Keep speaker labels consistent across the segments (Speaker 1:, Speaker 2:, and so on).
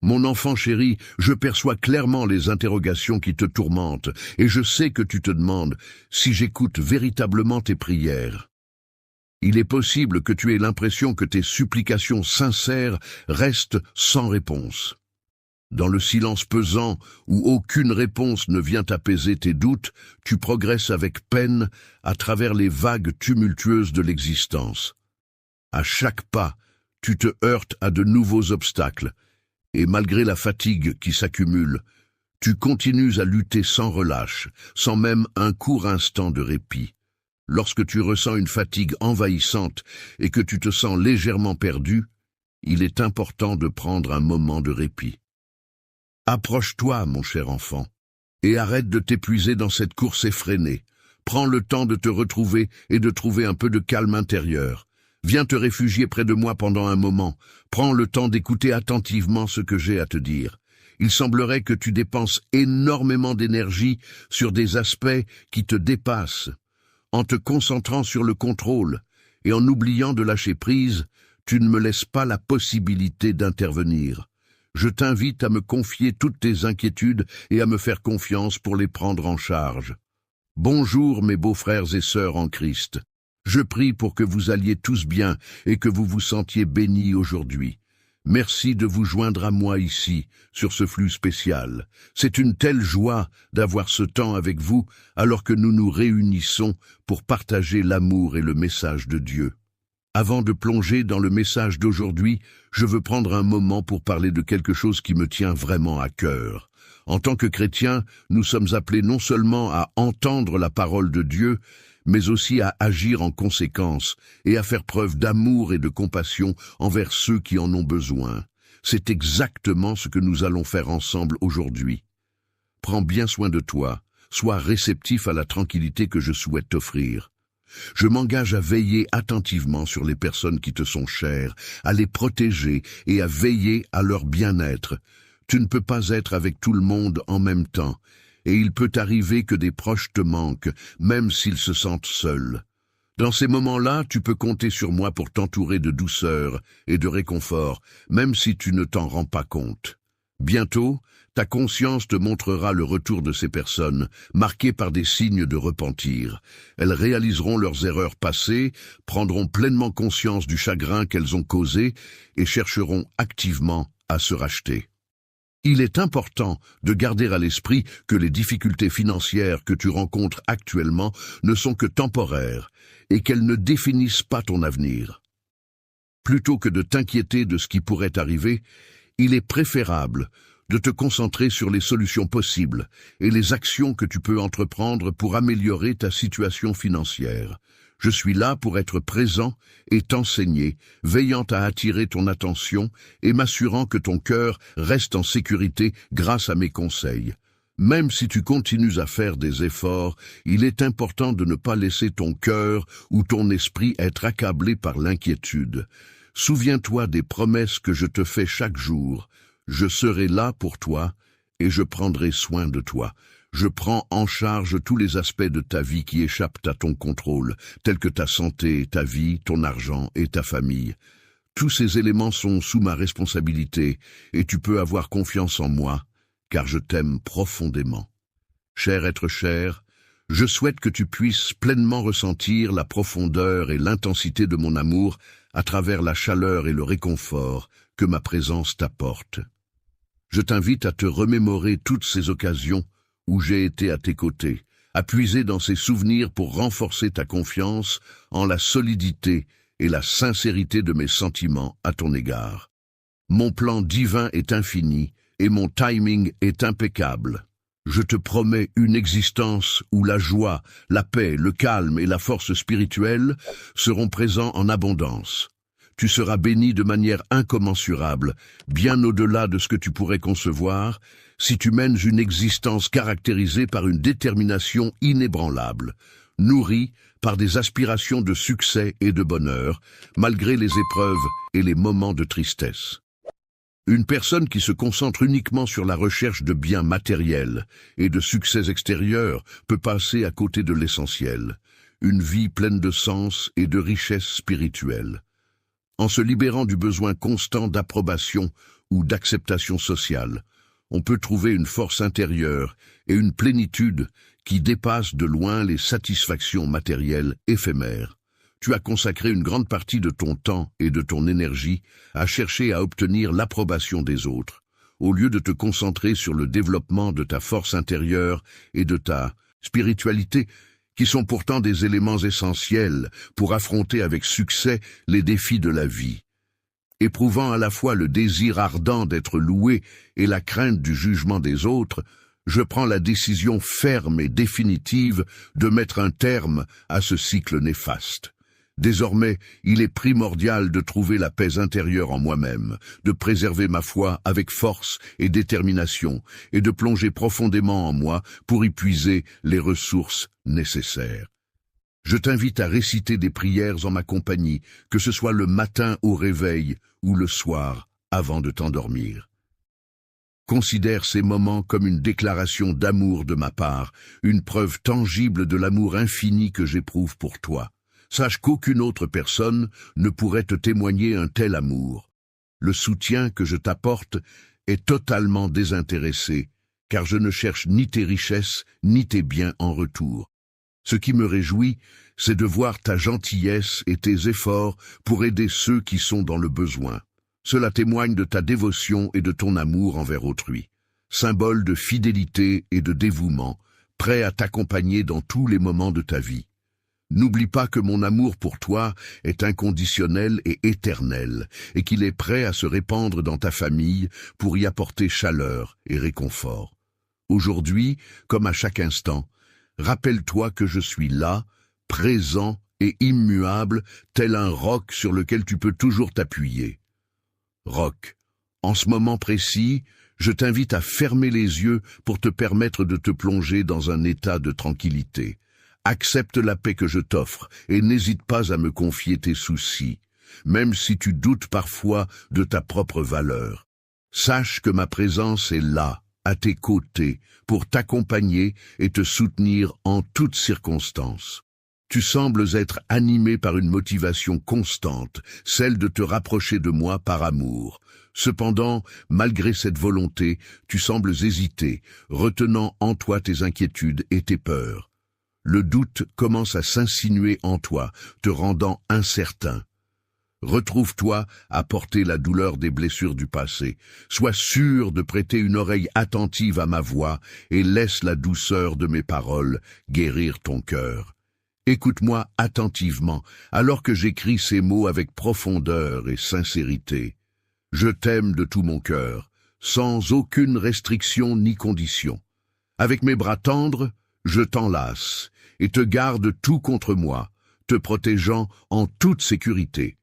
Speaker 1: Mon enfant chéri, je perçois clairement les interrogations qui te tourmentent, et je sais que tu te demandes si j'écoute véritablement tes prières. Il est possible que tu aies l'impression que tes supplications sincères restent sans réponse. Dans le silence pesant, où aucune réponse ne vient apaiser tes doutes, tu progresses avec peine à travers les vagues tumultueuses de l'existence. À chaque pas, tu te heurtes à de nouveaux obstacles, et malgré la fatigue qui s'accumule, tu continues à lutter sans relâche, sans même un court instant de répit. Lorsque tu ressens une fatigue envahissante et que tu te sens légèrement perdu, il est important de prendre un moment de répit. Approche-toi, mon cher enfant, et arrête de t'épuiser dans cette course effrénée. Prends le temps de te retrouver et de trouver un peu de calme intérieur. Viens te réfugier près de moi pendant un moment. Prends le temps d'écouter attentivement ce que j'ai à te dire. Il semblerait que tu dépenses énormément d'énergie sur des aspects qui te dépassent. En te concentrant sur le contrôle et en oubliant de lâcher prise, tu ne me laisses pas la possibilité d'intervenir. Je t'invite à me confier toutes tes inquiétudes et à me faire confiance pour les prendre en charge. Bonjour mes beaux frères et sœurs en Christ. Je prie pour que vous alliez tous bien et que vous vous sentiez bénis aujourd'hui. Merci de vous joindre à moi ici, sur ce flux spécial. C'est une telle joie d'avoir ce temps avec vous alors que nous nous réunissons pour partager l'amour et le message de Dieu. Avant de plonger dans le message d'aujourd'hui, je veux prendre un moment pour parler de quelque chose qui me tient vraiment à cœur. En tant que chrétiens, nous sommes appelés non seulement à entendre la parole de Dieu, mais aussi à agir en conséquence et à faire preuve d'amour et de compassion envers ceux qui en ont besoin. C'est exactement ce que nous allons faire ensemble aujourd'hui. Prends bien soin de toi, sois réceptif à la tranquillité que je souhaite t'offrir. Je m'engage à veiller attentivement sur les personnes qui te sont chères, à les protéger et à veiller à leur bien-être. Tu ne peux pas être avec tout le monde en même temps, et il peut arriver que des proches te manquent, même s'ils se sentent seuls. Dans ces moments-là, tu peux compter sur moi pour t'entourer de douceur et de réconfort, même si tu ne t'en rends pas compte. Bientôt, ta conscience te montrera le retour de ces personnes, marquées par des signes de repentir. Elles réaliseront leurs erreurs passées, prendront pleinement conscience du chagrin qu'elles ont causé et chercheront activement à se racheter. Il est important de garder à l'esprit que les difficultés financières que tu rencontres actuellement ne sont que temporaires et qu'elles ne définissent pas ton avenir. Plutôt que de t'inquiéter de ce qui pourrait arriver, il est préférable de te concentrer sur les solutions possibles et les actions que tu peux entreprendre pour améliorer ta situation financière. Je suis là pour être présent et t'enseigner, veillant à attirer ton attention et m'assurant que ton cœur reste en sécurité grâce à mes conseils. Même si tu continues à faire des efforts, il est important de ne pas laisser ton cœur ou ton esprit être accablé par l'inquiétude. Souviens-toi des promesses que je te fais chaque jour. Je serai là pour toi et je prendrai soin de toi. Je prends en charge tous les aspects de ta vie qui échappent à ton contrôle, tels que ta santé, ta vie, ton argent et ta famille. Tous ces éléments sont sous ma responsabilité et tu peux avoir confiance en moi, car je t'aime profondément. Cher être cher, je souhaite que tu puisses pleinement ressentir la profondeur et l'intensité de mon amour à travers la chaleur et le réconfort que ma présence t'apporte. Je t'invite à te remémorer toutes ces occasions où j'ai été à tes côtés, à puiser dans ces souvenirs pour renforcer ta confiance en la solidité et la sincérité de mes sentiments à ton égard. Mon plan divin est infini et mon timing est impeccable. Je te promets une existence où la joie, la paix, le calme et la force spirituelle seront présents en abondance. Tu seras béni de manière incommensurable, bien au-delà de ce que tu pourrais concevoir, si tu mènes une existence caractérisée par une détermination inébranlable, nourrie par des aspirations de succès et de bonheur, malgré les épreuves et les moments de tristesse. Une personne qui se concentre uniquement sur la recherche de biens matériels et de succès extérieurs peut passer à côté de l'essentiel, une vie pleine de sens et de richesse spirituelle. En se libérant du besoin constant d'approbation ou d'acceptation sociale. On peut trouver une force intérieure et une plénitude qui dépassent de loin les satisfactions matérielles éphémères. Tu as consacré une grande partie de ton temps et de ton énergie à chercher à obtenir l'approbation des autres, au lieu de te concentrer sur le développement de ta force intérieure et de ta spiritualité, qui sont pourtant des éléments essentiels pour affronter avec succès les défis de la vie. Éprouvant à la fois le désir ardent d'être loué et la crainte du jugement des autres, je prends la décision ferme et définitive de mettre un terme à ce cycle néfaste. Désormais, il est primordial de trouver la paix intérieure en moi-même, de préserver ma foi avec force et détermination, et de plonger profondément en moi pour y puiser les ressources nécessaires. Je t'invite à réciter des prières en ma compagnie, que ce soit le matin au réveil ou le soir avant de t'endormir. Considère ces moments comme une déclaration d'amour de ma part, une preuve tangible de l'amour infini que j'éprouve pour toi. Sache qu'aucune autre personne ne pourrait te témoigner un tel amour. Le soutien que je t'apporte est totalement désintéressé, car je ne cherche ni tes richesses ni tes biens en retour. Ce qui me réjouit, c'est de voir ta gentillesse et tes efforts pour aider ceux qui sont dans le besoin. Cela témoigne de ta dévotion et de ton amour envers autrui. Symbole de fidélité et de dévouement, prêt à t'accompagner dans tous les moments de ta vie. N'oublie pas que mon amour pour toi est inconditionnel et éternel, et qu'il est prêt à se répandre dans ta famille pour y apporter chaleur et réconfort. Aujourd'hui, comme à chaque instant, rappelle-toi que je suis là, présent et immuable, tel un roc sur lequel tu peux toujours t'appuyer. Roc, en ce moment précis, je t'invite à fermer les yeux pour te permettre de te plonger dans un état de tranquillité. Accepte la paix que je t'offre et n'hésite pas à me confier tes soucis, même si tu doutes parfois de ta propre valeur. Sache que ma présence est là, à tes côtés, pour t'accompagner et te soutenir en toutes circonstances. Tu sembles être animé par une motivation constante, celle de te rapprocher de moi par amour. Cependant, malgré cette volonté, tu sembles hésiter, retenant en toi tes inquiétudes et tes peurs. Le doute commence à s'insinuer en toi, te rendant incertain. Retrouve-toi à porter la douleur des blessures du passé. Sois sûr de prêter une oreille attentive à ma voix et laisse la douceur de mes paroles guérir ton cœur. Écoute-moi attentivement, alors que j'écris ces mots avec profondeur et sincérité. Je t'aime de tout mon cœur, sans aucune restriction ni condition. Avec mes bras tendres, je t'enlace et te garde tout contre moi, te protégeant en toute sécurité.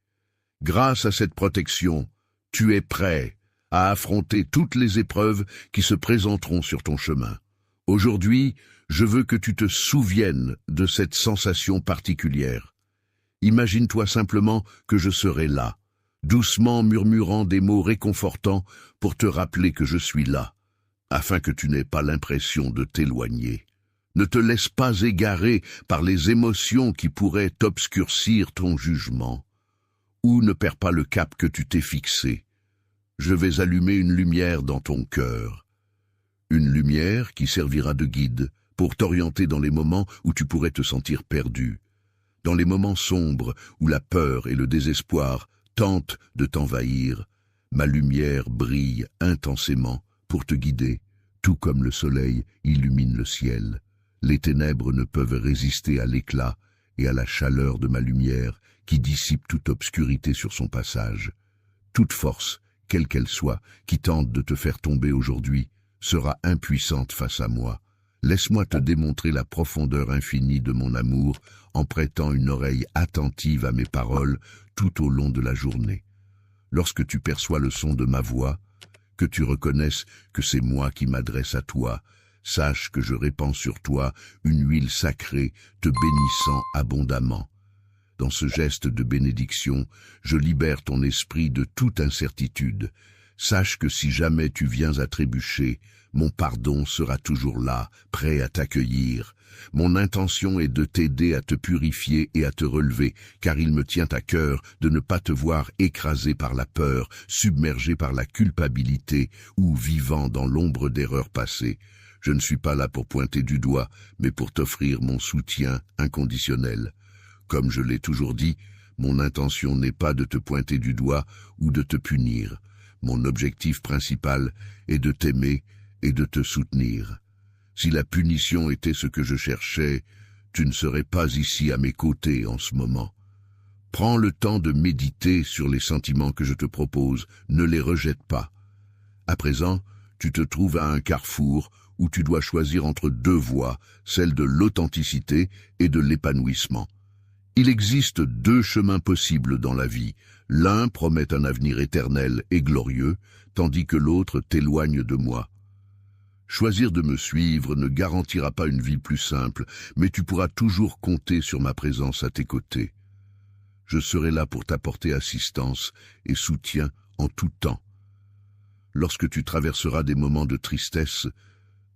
Speaker 1: Grâce à cette protection, tu es prêt à affronter toutes les épreuves qui se présenteront sur ton chemin. Aujourd'hui, je veux que tu te souviennes de cette sensation particulière. Imagine-toi simplement que je serai là, doucement murmurant des mots réconfortants pour te rappeler que je suis là, afin que tu n'aies pas l'impression de t'éloigner. Ne te laisse pas égarer par les émotions qui pourraient obscurcir ton jugement. Ou ne perds pas le cap que tu t'es fixé. Je vais allumer une lumière dans ton cœur. Une lumière qui servira de guide pour t'orienter dans les moments où tu pourrais te sentir perdu. Dans les moments sombres où la peur et le désespoir tentent de t'envahir, ma lumière brille intensément pour te guider, tout comme le soleil illumine le ciel. Les ténèbres ne peuvent résister à l'éclat et à la chaleur de ma lumière qui dissipe toute obscurité sur son passage. Toute force, quelle qu'elle soit, qui tente de te faire tomber aujourd'hui, sera impuissante face à moi. Laisse-moi te démontrer la profondeur infinie de mon amour en prêtant une oreille attentive à mes paroles tout au long de la journée. Lorsque tu perçois le son de ma voix, que tu reconnaisses que c'est moi qui m'adresse à toi, sache que je répands sur toi une huile sacrée, te bénissant abondamment. Dans ce geste de bénédiction, je libère ton esprit de toute incertitude. Sache que si jamais tu viens à trébucher, mon pardon sera toujours là, prêt à t'accueillir. Mon intention est de t'aider à te purifier et à te relever, car il me tient à cœur de ne pas te voir écrasé par la peur, submergé par la culpabilité ou vivant dans l'ombre d'erreurs passées. Je ne suis pas là pour pointer du doigt, mais pour t'offrir mon soutien inconditionnel. Comme je l'ai toujours dit, mon intention n'est pas de te pointer du doigt ou de te punir. Mon objectif principal est de t'aimer et de te soutenir. Si la punition était ce que je cherchais, tu ne serais pas ici à mes côtés en ce moment. Prends le temps de méditer sur les sentiments que je te propose, ne les rejette pas. À présent, tu te trouves à un carrefour où tu dois choisir entre deux voies, celle de l'authenticité et de l'épanouissement. Il existe deux chemins possibles dans la vie. L'un promet un avenir éternel et glorieux, tandis que l'autre t'éloigne de moi. Choisir de me suivre ne garantira pas une vie plus simple, mais tu pourras toujours compter sur ma présence à tes côtés. Je serai là pour t'apporter assistance et soutien en tout temps. Lorsque tu traverseras des moments de tristesse,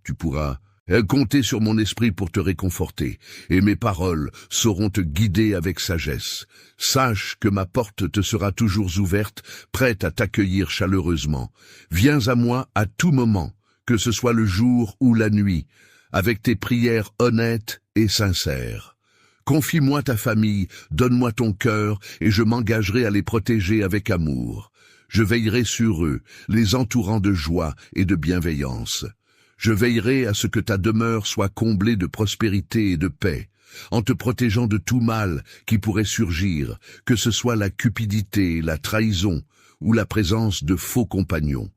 Speaker 1: tu pourras compter sur mon esprit pour te réconforter, et mes paroles sauront te guider avec sagesse. Sache que ma porte te sera toujours ouverte, prête à t'accueillir chaleureusement. Viens à moi à tout moment, que ce soit le jour ou la nuit, avec tes prières honnêtes et sincères. Confie-moi ta famille, donne-moi ton cœur, et je m'engagerai à les protéger avec amour. Je veillerai sur eux, les entourant de joie et de bienveillance. Je veillerai à ce que ta demeure soit comblée de prospérité et de paix, en te protégeant de tout mal qui pourrait surgir, que ce soit la cupidité, la trahison ou la présence de faux compagnons.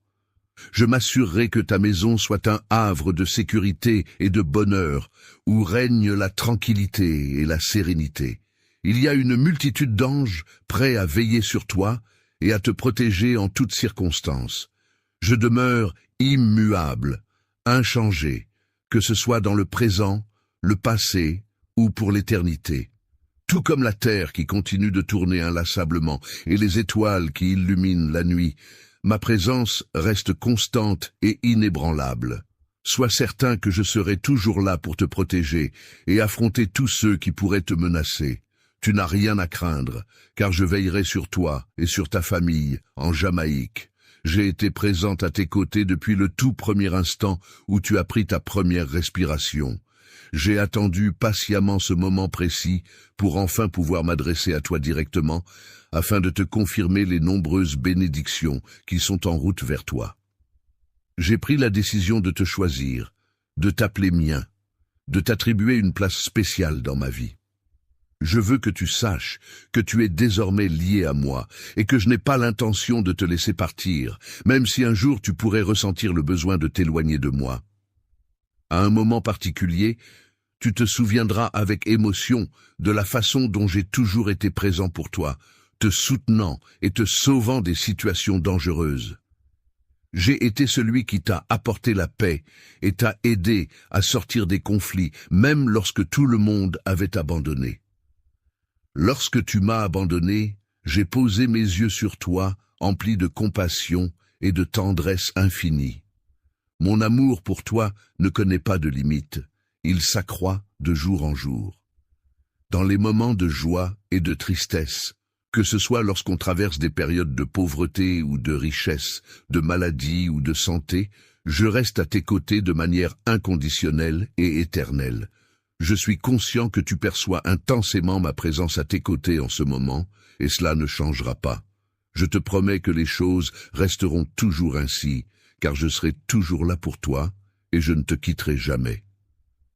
Speaker 1: Je m'assurerai que ta maison soit un havre de sécurité et de bonheur, où règne la tranquillité et la sérénité. Il y a une multitude d'anges prêts à veiller sur toi et à te protéger en toutes circonstances. Je demeure immuable, inchangé, que ce soit dans le présent, le passé ou pour l'éternité. Tout comme la terre qui continue de tourner inlassablement et les étoiles qui illuminent la nuit, ma présence reste constante et inébranlable. Sois certain que je serai toujours là pour te protéger et affronter tous ceux qui pourraient te menacer. Tu n'as rien à craindre, car je veillerai sur toi et sur ta famille en Jamaïque. J'ai été présente à tes côtés depuis le tout premier instant où tu as pris ta première respiration. J'ai attendu patiemment ce moment précis pour enfin pouvoir m'adresser à toi directement, afin de te confirmer les nombreuses bénédictions qui sont en route vers toi. J'ai pris la décision de te choisir, de t'appeler mien, de t'attribuer une place spéciale dans ma vie. Je veux que tu saches que tu es désormais lié à moi et que je n'ai pas l'intention de te laisser partir, même si un jour tu pourrais ressentir le besoin de t'éloigner de moi. À un moment particulier, tu te souviendras avec émotion de la façon dont j'ai toujours été présent pour toi, te soutenant et te sauvant des situations dangereuses. J'ai été celui qui t'a apporté la paix et t'a aidé à sortir des conflits, même lorsque tout le monde avait abandonné. Lorsque tu m'as abandonné, j'ai posé mes yeux sur toi, empli de compassion et de tendresse infinie. Mon amour pour toi ne connaît pas de limite, il s'accroît de jour en jour. Dans les moments de joie et de tristesse, que ce soit lorsqu'on traverse des périodes de pauvreté ou de richesse, de maladie ou de santé, je reste à tes côtés de manière inconditionnelle et éternelle. Je suis conscient que tu perçois intensément ma présence à tes côtés en ce moment, et cela ne changera pas. Je te promets que les choses resteront toujours ainsi, car je serai toujours là pour toi, et je ne te quitterai jamais.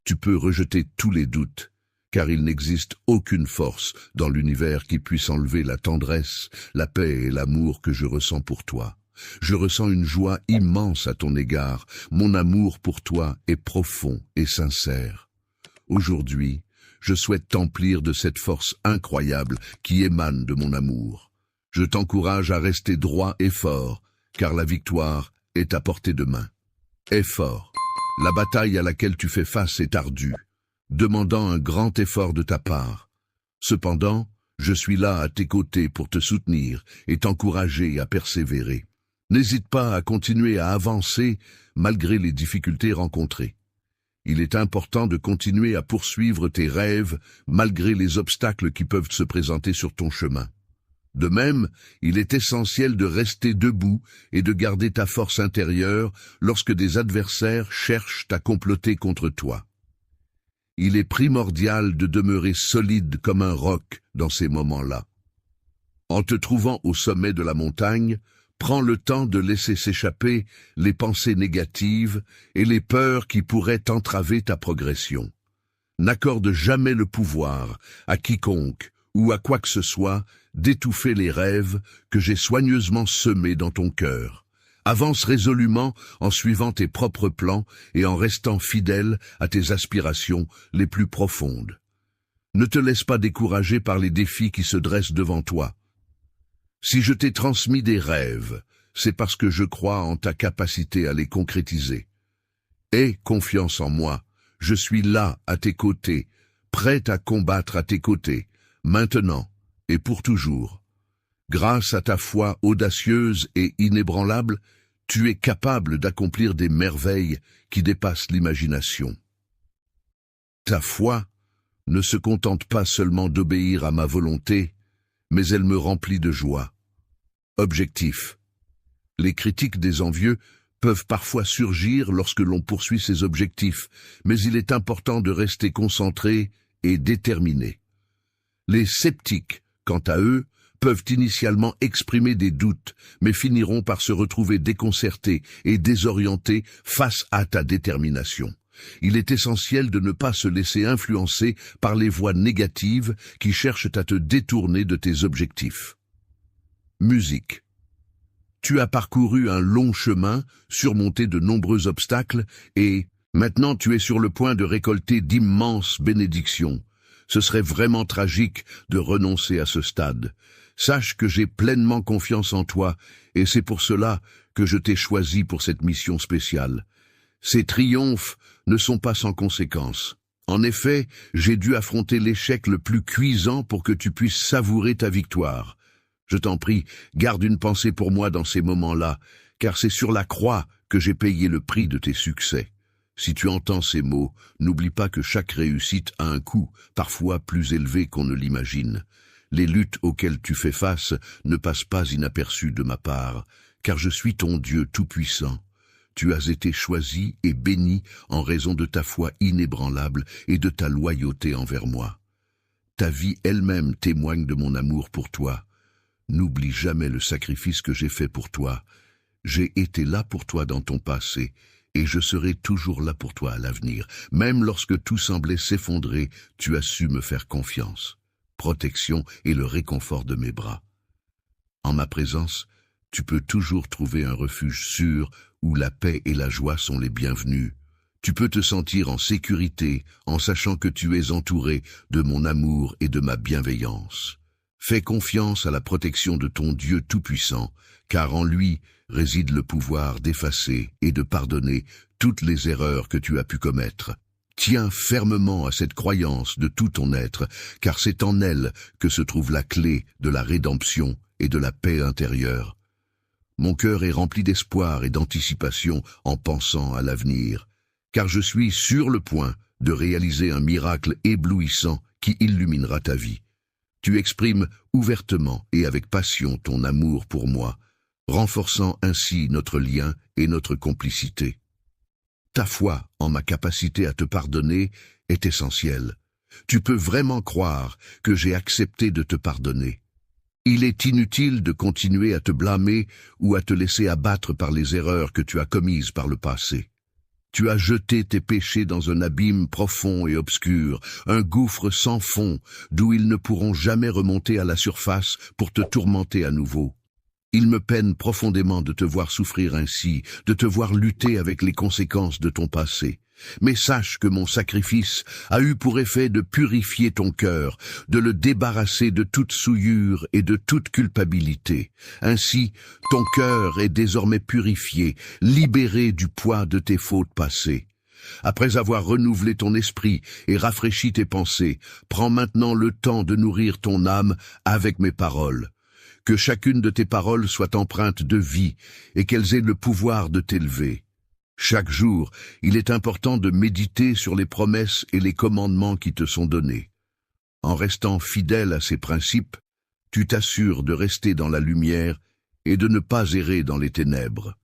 Speaker 1: Tu peux rejeter tous les doutes, car il n'existe aucune force dans l'univers qui puisse enlever la tendresse, la paix et l'amour que je ressens pour toi. Je ressens une joie immense à ton égard. Mon amour pour toi est profond et sincère. Aujourd'hui, je souhaite t'emplir de cette force incroyable qui émane de mon amour. Je t'encourage à rester droit et fort, car la victoire est à portée de main. Aie fort. La bataille à laquelle tu fais face est ardue, demandant un grand effort de ta part. Cependant, je suis là à tes côtés pour te soutenir et t'encourager à persévérer. N'hésite pas à continuer à avancer malgré les difficultés rencontrées. Il est important de continuer à poursuivre tes rêves malgré les obstacles qui peuvent se présenter sur ton chemin. De même, il est essentiel de rester debout et de garder ta force intérieure lorsque des adversaires cherchent à comploter contre toi. Il est primordial de demeurer solide comme un roc dans ces moments-là. En te trouvant au sommet de la montagne, prends le temps de laisser s'échapper les pensées négatives et les peurs qui pourraient entraver ta progression. N'accorde jamais le pouvoir à quiconque ou à quoi que ce soit d'étouffer les rêves que j'ai soigneusement semés dans ton cœur. Avance résolument en suivant tes propres plans et en restant fidèle à tes aspirations les plus profondes. Ne te laisse pas décourager par les défis qui se dressent devant toi. Si je t'ai transmis des rêves, c'est parce que je crois en ta capacité à les concrétiser. Aie confiance en moi, je suis là à tes côtés, prêt à combattre à tes côtés, maintenant et pour toujours. Grâce à ta foi audacieuse et inébranlable, tu es capable d'accomplir des merveilles qui dépassent l'imagination. Ta foi ne se contente pas seulement d'obéir à ma volonté, mais elle me remplit de joie. Objectif. Les critiques des envieux peuvent parfois surgir lorsque l'on poursuit ses objectifs, mais il est important de rester concentré et déterminé. Les sceptiques, quant à eux, peuvent initialement exprimer des doutes, mais finiront par se retrouver déconcertés et désorientés face à ta détermination. Il est essentiel de ne pas se laisser influencer par les voix négatives qui cherchent à te détourner de tes objectifs. Musique. Tu as parcouru un long chemin, surmonté de nombreux obstacles, et maintenant tu es sur le point de récolter d'immenses bénédictions. Ce serait vraiment tragique de renoncer à ce stade. Sache que j'ai pleinement confiance en toi, et c'est pour cela que je t'ai choisi pour cette mission spéciale. Ces triomphes ne sont pas sans conséquences. En effet, j'ai dû affronter l'échec le plus cuisant pour que tu puisses savourer ta victoire. Je t'en prie, garde une pensée pour moi dans ces moments-là, car c'est sur la croix que j'ai payé le prix de tes succès. Si tu entends ces mots, n'oublie pas que chaque réussite a un coût, parfois plus élevé qu'on ne l'imagine. Les luttes auxquelles tu fais face ne passent pas inaperçues de ma part, car je suis ton Dieu tout-puissant. Tu as été choisi et béni en raison de ta foi inébranlable et de ta loyauté envers moi. Ta vie elle-même témoigne de mon amour pour toi. N'oublie jamais le sacrifice que j'ai fait pour toi. J'ai été là pour toi dans ton passé, et je serai toujours là pour toi à l'avenir. Même lorsque tout semblait s'effondrer, tu as su me faire confiance, protection et le réconfort de mes bras. En ma présence, tu peux toujours trouver un refuge sûr où la paix et la joie sont les bienvenus. Tu peux te sentir en sécurité en sachant que tu es entouré de mon amour et de ma bienveillance. Fais confiance à la protection de ton Dieu tout-puissant, car en lui réside le pouvoir d'effacer et de pardonner toutes les erreurs que tu as pu commettre. Tiens fermement à cette croyance de tout ton être, car c'est en elle que se trouve la clé de la rédemption et de la paix intérieure. Mon cœur est rempli d'espoir et d'anticipation en pensant à l'avenir, car je suis sur le point de réaliser un miracle éblouissant qui illuminera ta vie. Tu exprimes ouvertement et avec passion ton amour pour moi, renforçant ainsi notre lien et notre complicité. Ta foi en ma capacité à te pardonner est essentielle. Tu peux vraiment croire que j'ai accepté de te pardonner. Il est inutile de continuer à te blâmer ou à te laisser abattre par les erreurs que tu as commises par le passé. Tu as jeté tes péchés dans un abîme profond et obscur, un gouffre sans fond, d'où ils ne pourront jamais remonter à la surface pour te tourmenter à nouveau. Il me peine profondément de te voir souffrir ainsi, de te voir lutter avec les conséquences de ton passé. Mais sache que mon sacrifice a eu pour effet de purifier ton cœur, de le débarrasser de toute souillure et de toute culpabilité. Ainsi, ton cœur est désormais purifié, libéré du poids de tes fautes passées. Après avoir renouvelé ton esprit et rafraîchi tes pensées, prends maintenant le temps de nourrir ton âme avec mes paroles. que chacune de tes paroles soit empreinte de vie et qu'elles aient le pouvoir de t'élever. Chaque jour, il est important de méditer sur les promesses et les commandements qui te sont donnés. En restant fidèle à ces principes, tu t'assures de rester dans la lumière et de ne pas errer dans les ténèbres.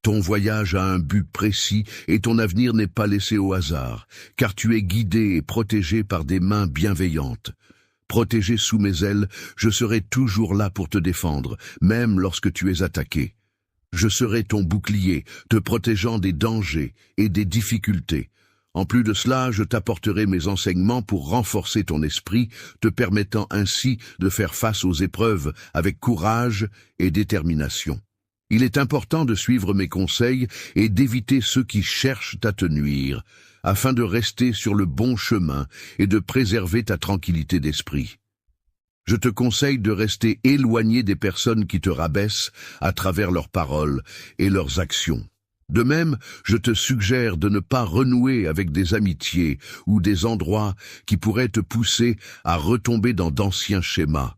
Speaker 1: Ton voyage a un but précis et ton avenir n'est pas laissé au hasard, car tu es guidé et protégé par des mains bienveillantes. Protégé sous mes ailes, je serai toujours là pour te défendre, même lorsque tu es attaqué. Je serai ton bouclier, te protégeant des dangers et des difficultés. En plus de cela, je t'apporterai mes enseignements pour renforcer ton esprit, te permettant ainsi de faire face aux épreuves avec courage et détermination. Il est important de suivre mes conseils et d'éviter ceux qui cherchent à te nuire, afin de rester sur le bon chemin et de préserver ta tranquillité d'esprit. Je te conseille de rester éloigné des personnes qui te rabaissent à travers leurs paroles et leurs actions. De même, je te suggère de ne pas renouer avec des amitiés ou des endroits qui pourraient te pousser à retomber dans d'anciens schémas.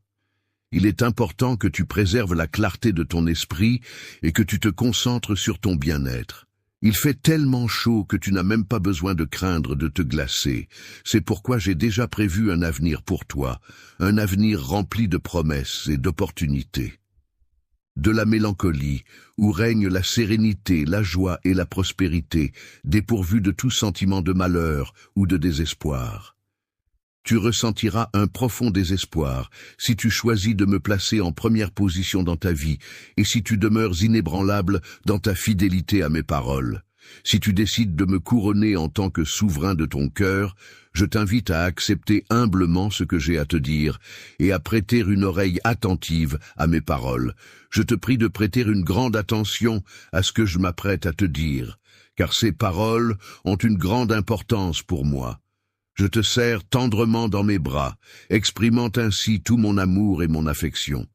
Speaker 1: Il est important que tu préserves la clarté de ton esprit et que tu te concentres sur ton bien-être. Il fait tellement chaud que tu n'as même pas besoin de craindre de te glacer. C'est pourquoi j'ai déjà prévu un avenir pour toi, un avenir rempli de promesses et d'opportunités. De la mélancolie, où règne la sérénité, la joie et la prospérité, dépourvues de tout sentiment de malheur ou de désespoir. Tu ressentiras un profond désespoir si tu choisis de me placer en première position dans ta vie et si tu demeures inébranlable dans ta fidélité à mes paroles. Si tu décides de me couronner en tant que souverain de ton cœur, je t'invite à accepter humblement ce que j'ai à te dire et à prêter une oreille attentive à mes paroles. Je te prie de prêter une grande attention à ce que je m'apprête à te dire, car ces paroles ont une grande importance pour moi. Je te serre tendrement dans mes bras, exprimant ainsi tout mon amour et mon affection.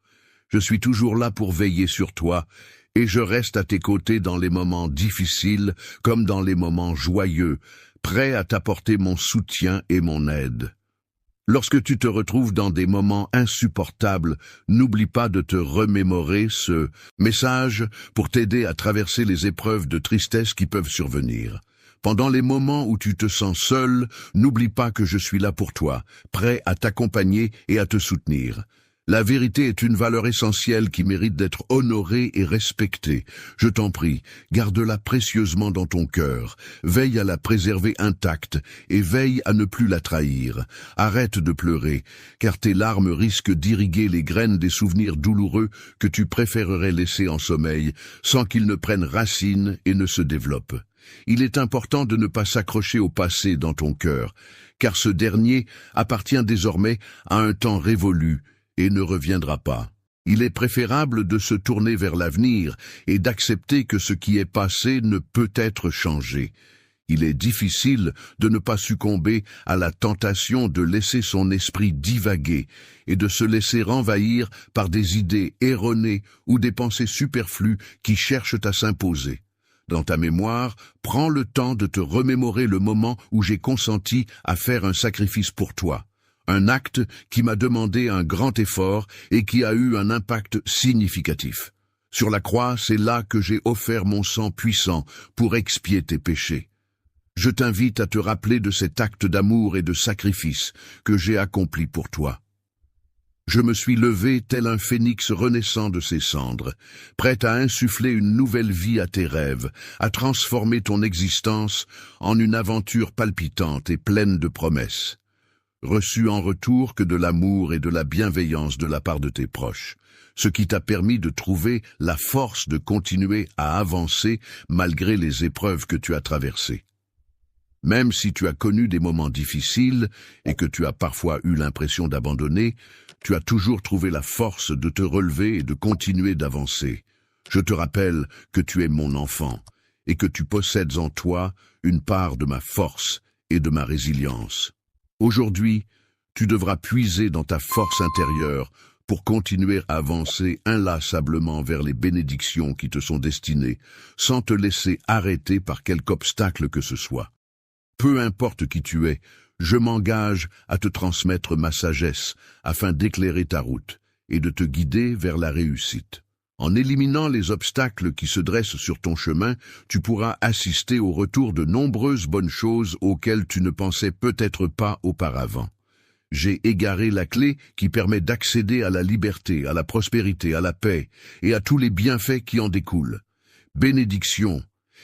Speaker 1: Je suis toujours là pour veiller sur toi, et je reste à tes côtés dans les moments difficiles comme dans les moments joyeux, prêt à t'apporter mon soutien et mon aide. Lorsque tu te retrouves dans des moments insupportables, n'oublie pas de te remémorer ce message pour t'aider à traverser les épreuves de tristesse qui peuvent survenir. Pendant les moments où tu te sens seul, n'oublie pas que je suis là pour toi, prêt à t'accompagner et à te soutenir. La vérité est une valeur essentielle qui mérite d'être honorée et respectée. Je t'en prie, garde-la précieusement dans ton cœur, veille à la préserver intacte et veille à ne plus la trahir. Arrête de pleurer, car tes larmes risquent d'irriguer les graines des souvenirs douloureux que tu préférerais laisser en sommeil, sans qu'ils ne prennent racine et ne se développent. Il est important de ne pas s'accrocher au passé dans ton cœur, car ce dernier appartient désormais à un temps révolu et ne reviendra pas. Il est préférable de se tourner vers l'avenir et d'accepter que ce qui est passé ne peut être changé. Il est difficile de ne pas succomber à la tentation de laisser son esprit divaguer et de se laisser envahir par des idées erronées ou des pensées superflues qui cherchent à s'imposer. Dans ta mémoire, prends le temps de te remémorer le moment où j'ai consenti à faire un sacrifice pour toi. Un acte qui m'a demandé un grand effort et qui a eu un impact significatif. Sur la croix, c'est là que j'ai offert mon sang puissant pour expier tes péchés. Je t'invite à te rappeler de cet acte d'amour et de sacrifice que j'ai accompli pour toi. Je me suis levé tel un phénix renaissant de ses cendres, prêt à insuffler une nouvelle vie à tes rêves, à transformer ton existence en une aventure palpitante et pleine de promesses. Reçu en retour que de l'amour et de la bienveillance de la part de tes proches, ce qui t'a permis de trouver la force de continuer à avancer malgré les épreuves que tu as traversées. Même si tu as connu des moments difficiles et que tu as parfois eu l'impression d'abandonner, tu as toujours trouvé la force de te relever et de continuer d'avancer. Je te rappelle que tu es mon enfant et que tu possèdes en toi une part de ma force et de ma résilience. Aujourd'hui, tu devras puiser dans ta force intérieure pour continuer à avancer inlassablement vers les bénédictions qui te sont destinées, sans te laisser arrêter par quelque obstacle que ce soit. Peu importe qui tu es, je m'engage à te transmettre ma sagesse afin d'éclairer ta route et de te guider vers la réussite. En éliminant les obstacles qui se dressent sur ton chemin, tu pourras assister au retour de nombreuses bonnes choses auxquelles tu ne pensais peut-être pas auparavant. J'ai égaré la clé qui permet d'accéder à la liberté, à la prospérité, à la paix et à tous les bienfaits qui en découlent. Bénédiction,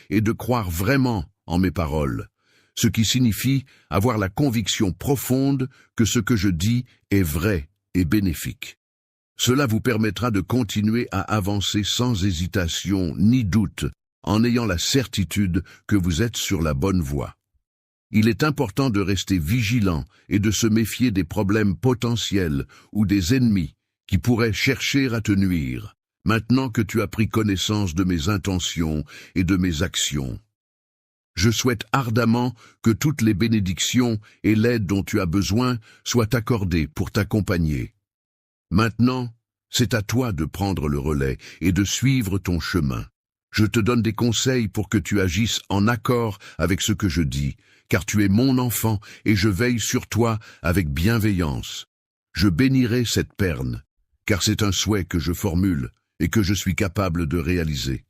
Speaker 1: et de croire vraiment en mes paroles, ce qui signifie avoir la conviction profonde que ce que je dis est vrai et bénéfique. Cela vous permettra de continuer à avancer sans hésitation ni doute, en ayant la certitude que vous êtes sur la bonne voie. Il est important de rester vigilant et de se méfier des problèmes potentiels ou des ennemis qui pourraient chercher à te nuire, maintenant que tu as pris connaissance de mes intentions et de mes actions. Je souhaite ardemment que toutes les bénédictions et l'aide dont tu as besoin soient accordées pour t'accompagner. Maintenant, c'est à toi de prendre le relais et de suivre ton chemin. Je te donne des conseils pour que tu agisses en accord avec ce que je dis, car tu es mon enfant et je veille sur toi avec bienveillance. Je bénirai cette perne, car c'est un souhait que je formule et que je suis capable de réaliser.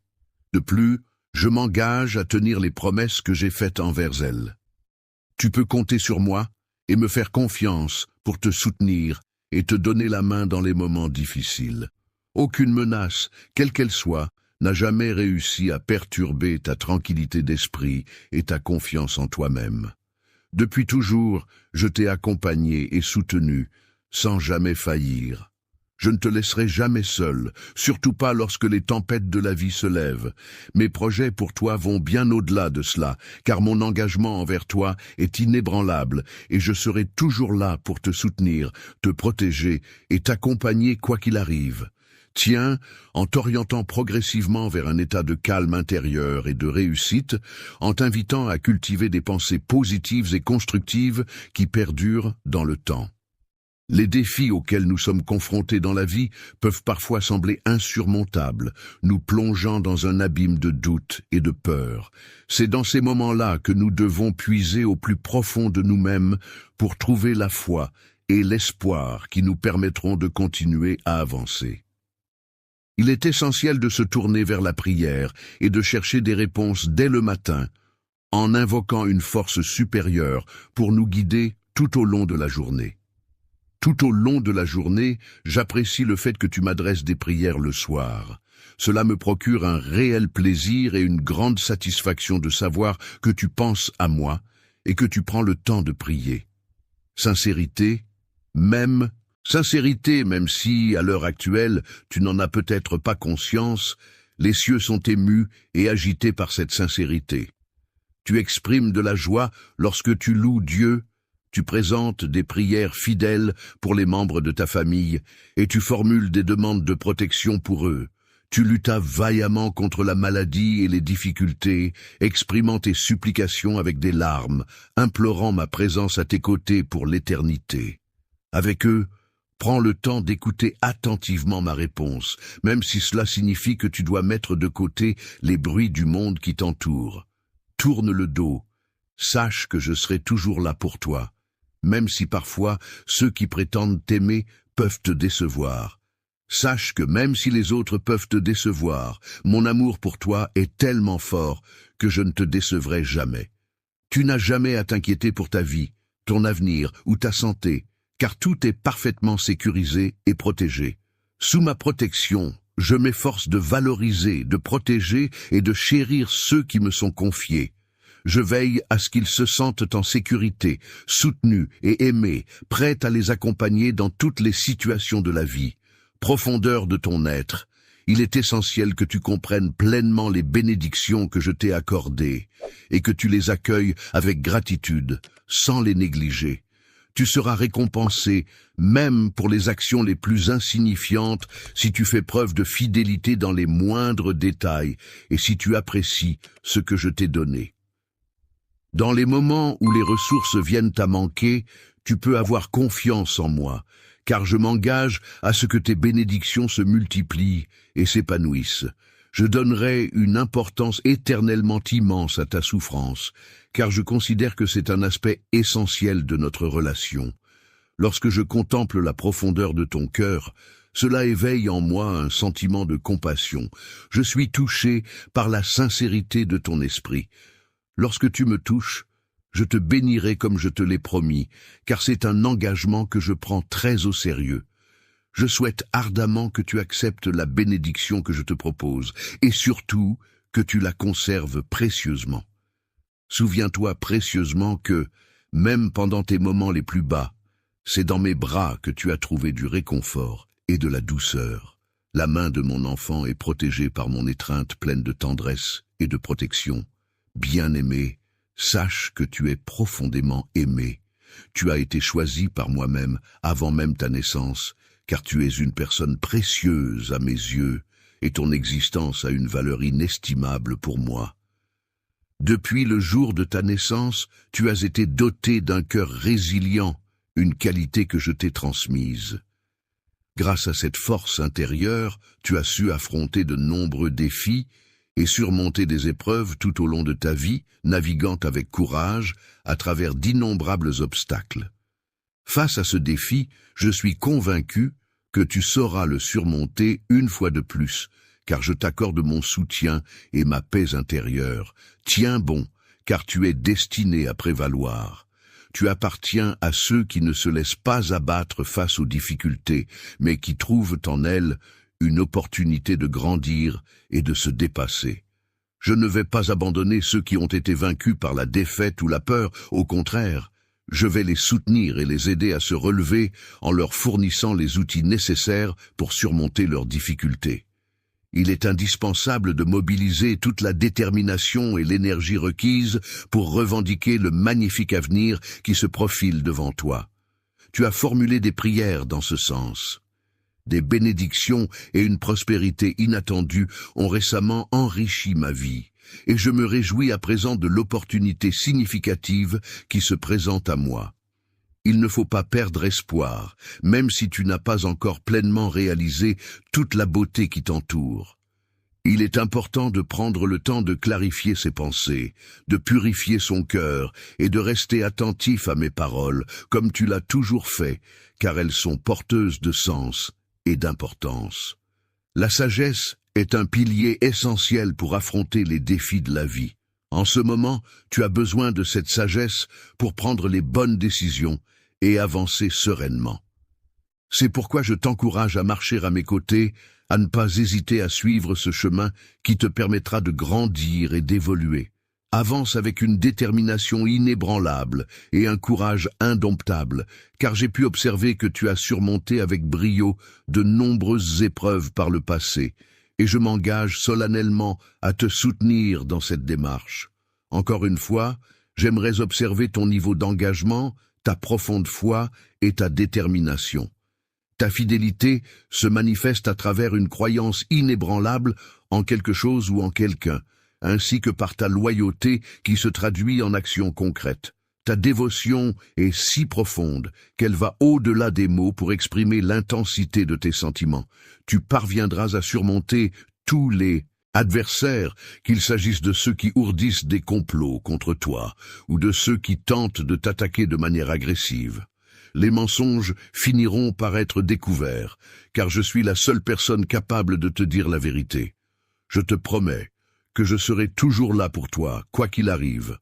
Speaker 1: De plus, je m'engage à tenir les promesses que j'ai faites envers elle. Tu peux compter sur moi et me faire confiance pour te soutenir et te donner la main dans les moments difficiles. Aucune menace, quelle qu'elle soit, n'a jamais réussi à perturber ta tranquillité d'esprit et ta confiance en toi-même. Depuis toujours, je t'ai accompagné et soutenu, sans jamais faillir. Je ne te laisserai jamais seul, surtout pas lorsque les tempêtes de la vie se lèvent. Mes projets pour toi vont bien au-delà de cela, car mon engagement envers toi est inébranlable, et je serai toujours là pour te soutenir, te protéger et t'accompagner quoi qu'il arrive. Tiens, en t'orientant progressivement vers un état de calme intérieur et de réussite, en t'invitant à cultiver des pensées positives et constructives qui perdurent dans le temps. Les défis auxquels nous sommes confrontés dans la vie peuvent parfois sembler insurmontables, nous plongeant dans un abîme de doute et de peur. C'est dans ces moments-là que nous devons puiser au plus profond de nous-mêmes pour trouver la foi et l'espoir qui nous permettront de continuer à avancer. Il est essentiel de se tourner vers la prière et de chercher des réponses dès le matin, en invoquant une force supérieure pour nous guider tout au long de la journée. Tout au long de la journée, j'apprécie le fait que tu m'adresses des prières le soir. Cela me procure un réel plaisir et une grande satisfaction de savoir que tu penses à moi et que tu prends le temps de prier. Sincérité, même si, à l'heure actuelle, tu n'en as peut-être pas conscience, les cieux sont émus et agités par cette sincérité. Tu exprimes de la joie lorsque tu loues Dieu, tu présentes des prières fidèles pour les membres de ta famille et tu formules des demandes de protection pour eux. Tu luttas vaillamment contre la maladie et les difficultés, exprimant tes supplications avec des larmes, implorant ma présence à tes côtés pour l'éternité. Avec eux, prends le temps d'écouter attentivement ma réponse, même si cela signifie que tu dois mettre de côté les bruits du monde qui t'entoure. Tourne le dos, sache que je serai toujours là pour toi, même si parfois ceux qui prétendent t'aimer peuvent te décevoir. Sache que même si les autres peuvent te décevoir, mon amour pour toi est tellement fort que je ne te décevrai jamais. Tu n'as jamais à t'inquiéter pour ta vie, ton avenir ou ta santé, car tout est parfaitement sécurisé et protégé. Sous ma protection, je m'efforce de valoriser, de protéger et de chérir ceux qui me sont confiés. Je veille à ce qu'ils se sentent en sécurité, soutenus et aimés, prêts à les accompagner dans toutes les situations de la vie. Profondeur de ton être, il est essentiel que tu comprennes pleinement les bénédictions que je t'ai accordées et que tu les accueilles avec gratitude, sans les négliger. Tu seras récompensé, même pour les actions les plus insignifiantes, si tu fais preuve de fidélité dans les moindres détails et si tu apprécies ce que je t'ai donné. Dans les moments où les ressources viennent à manquer, tu peux avoir confiance en moi, car je m'engage à ce que tes bénédictions se multiplient et s'épanouissent. Je donnerai une importance éternellement immense à ta souffrance, car je considère que c'est un aspect essentiel de notre relation. Lorsque je contemple la profondeur de ton cœur, Cela éveille en moi un sentiment de compassion. Je suis touché par la sincérité de ton esprit. Lorsque tu me touches, je te bénirai comme je te l'ai promis, car c'est un engagement que je prends très au sérieux. Je souhaite ardemment que tu acceptes la bénédiction que je te propose, et surtout que tu la conserves précieusement. Souviens-toi précieusement que, même pendant tes moments les plus bas, c'est dans mes bras que tu as trouvé du réconfort et de la douceur. La main de mon enfant est protégée par mon étreinte pleine de tendresse et de protection. Bien-aimé, sache que tu es profondément aimé. Tu as été choisi par moi-même avant même ta naissance, car tu es une personne précieuse à mes yeux, et ton existence a une valeur inestimable pour moi. Depuis le jour de ta naissance, tu as été doté d'un cœur résilient, une qualité que je t'ai transmise. Grâce à cette force intérieure, tu as su affronter de nombreux défis et surmonter des épreuves tout au long de ta vie, naviguant avec courage à travers d'innombrables obstacles. Face à ce défi, je suis convaincu que tu sauras le surmonter une fois de plus, car je t'accorde mon soutien et ma paix intérieure. Tiens bon, car tu es destiné à prévaloir. Tu appartiens à ceux qui ne se laissent pas abattre face aux difficultés, mais qui trouvent en elles une opportunité de grandir et de se dépasser. Je ne vais pas abandonner ceux qui ont été vaincus par la défaite ou la peur, au contraire, je vais les soutenir et les aider à se relever en leur fournissant les outils nécessaires pour surmonter leurs difficultés. Il est indispensable de mobiliser toute la détermination et l'énergie requise pour revendiquer le magnifique avenir qui se profile devant toi. Tu as formulé des prières dans ce sens. Des bénédictions et une prospérité inattendue ont récemment enrichi ma vie, et je me réjouis à présent de l'opportunité significative qui se présente à moi. Il ne faut pas perdre espoir, même si tu n'as pas encore pleinement réalisé toute la beauté qui t'entoure. Il est important de prendre le temps de clarifier ses pensées, de purifier son cœur et de rester attentif à mes paroles, comme tu l'as toujours fait, car elles sont porteuses de sens et d'importance. La sagesse est un pilier essentiel pour affronter les défis de la vie. En ce moment, tu as besoin de cette sagesse pour prendre les bonnes décisions et avancer sereinement. C'est pourquoi je t'encourage à marcher à mes côtés, à ne pas hésiter à suivre ce chemin qui te permettra de grandir et d'évoluer. Avance avec une détermination inébranlable et un courage indomptable, car j'ai pu observer que tu as surmonté avec brio de nombreuses épreuves par le passé, et je m'engage solennellement à te soutenir dans cette démarche. Encore une fois, j'aimerais observer ton niveau d'engagement, ta profonde foi et ta détermination. Ta fidélité se manifeste à travers une croyance inébranlable en quelque chose ou en quelqu'un, ainsi que par ta loyauté qui se traduit en actions concrètes. Ta dévotion est si profonde qu'elle va au-delà des mots pour exprimer l'intensité de tes sentiments. Tu parviendras à surmonter tous les adversaires, qu'il s'agisse de ceux qui ourdissent des complots contre toi ou de ceux qui tentent de t'attaquer de manière agressive. Les mensonges finiront par être découverts, car je suis la seule personne capable de te dire la vérité. Je te promets que je serai toujours là pour toi, quoi qu'il arrive.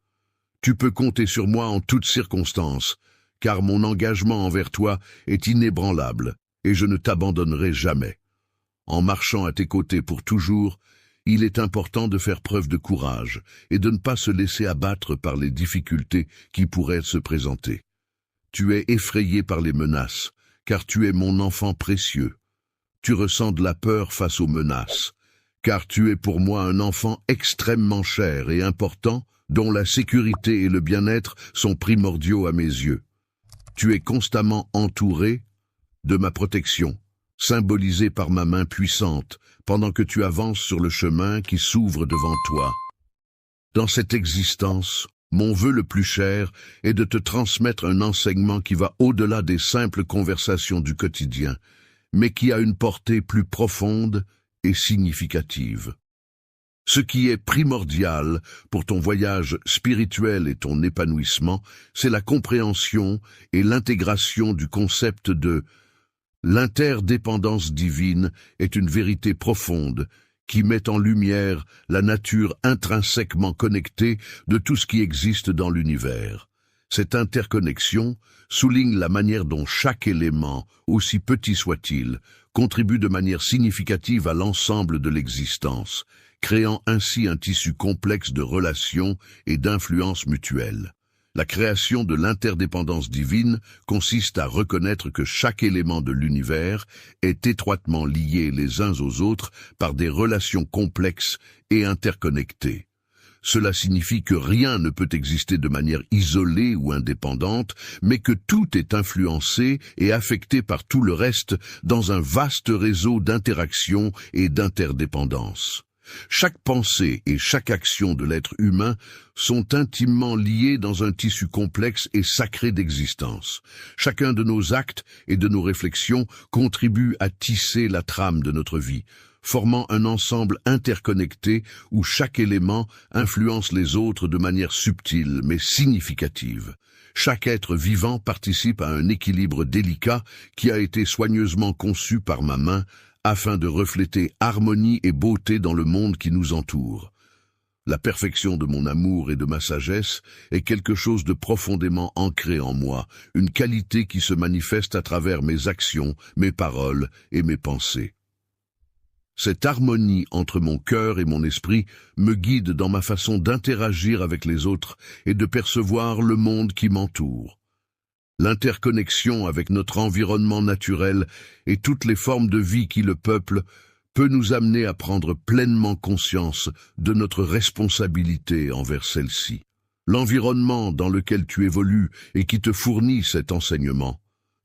Speaker 1: Tu peux compter sur moi en toutes circonstances, car mon engagement envers toi est inébranlable, et je ne t'abandonnerai jamais. En marchant à tes côtés pour toujours, il est important de faire preuve de courage et de ne pas se laisser abattre par les difficultés qui pourraient se présenter. Tu es effrayé par les menaces, car tu es mon enfant précieux. Tu ressens de la peur face aux menaces, car tu es pour moi un enfant extrêmement cher et important, dont la sécurité et le bien-être sont primordiaux à mes yeux. Tu es constamment entouré de ma protection, symbolisée par ma main puissante, pendant que tu avances sur le chemin qui s'ouvre devant toi. Dans cette existence, mon vœu le plus cher est de te transmettre un enseignement qui va au-delà des simples conversations du quotidien, mais qui a une portée plus profonde et significative. Ce qui est primordial pour ton voyage spirituel et ton épanouissement, c'est la compréhension et l'intégration du concept de L'interdépendance divine est une vérité profonde qui met en lumière la nature intrinsèquement connectée de tout ce qui existe dans l'univers. Cette interconnexion souligne la manière dont chaque élément, aussi petit soit-il, contribue de manière significative à l'ensemble de l'existence, créant ainsi un tissu complexe de relations et d'influences mutuelles. La création de l'interdépendance divine consiste à reconnaître que chaque élément de l'univers est étroitement lié les uns aux autres par des relations complexes et interconnectées. Cela signifie que rien ne peut exister de manière isolée ou indépendante, mais que tout est influencé et affecté par tout le reste dans un vaste réseau d'interactions et d'interdépendance. Chaque pensée et chaque action de l'être humain sont intimement liées dans un tissu complexe et sacré d'existence. Chacun de nos actes et de nos réflexions contribue à tisser la trame de notre vie, formant un ensemble interconnecté où chaque élément influence les autres de manière subtile mais significative. Chaque être vivant participe à un équilibre délicat qui a été soigneusement conçu par ma main afin de refléter harmonie et beauté dans le monde qui nous entoure. La perfection de mon amour et de ma sagesse est quelque chose de profondément ancré en moi, une qualité qui se manifeste à travers mes actions, mes paroles et mes pensées. Cette harmonie entre mon cœur et mon esprit me guide dans ma façon d'interagir avec les autres et de percevoir le monde qui m'entoure. L'interconnexion avec notre environnement naturel et toutes les formes de vie qui le peuplent peut nous amener à prendre pleinement conscience de notre responsabilité envers celle-ci. L'environnement dans lequel tu évolues et qui te fournit cet enseignement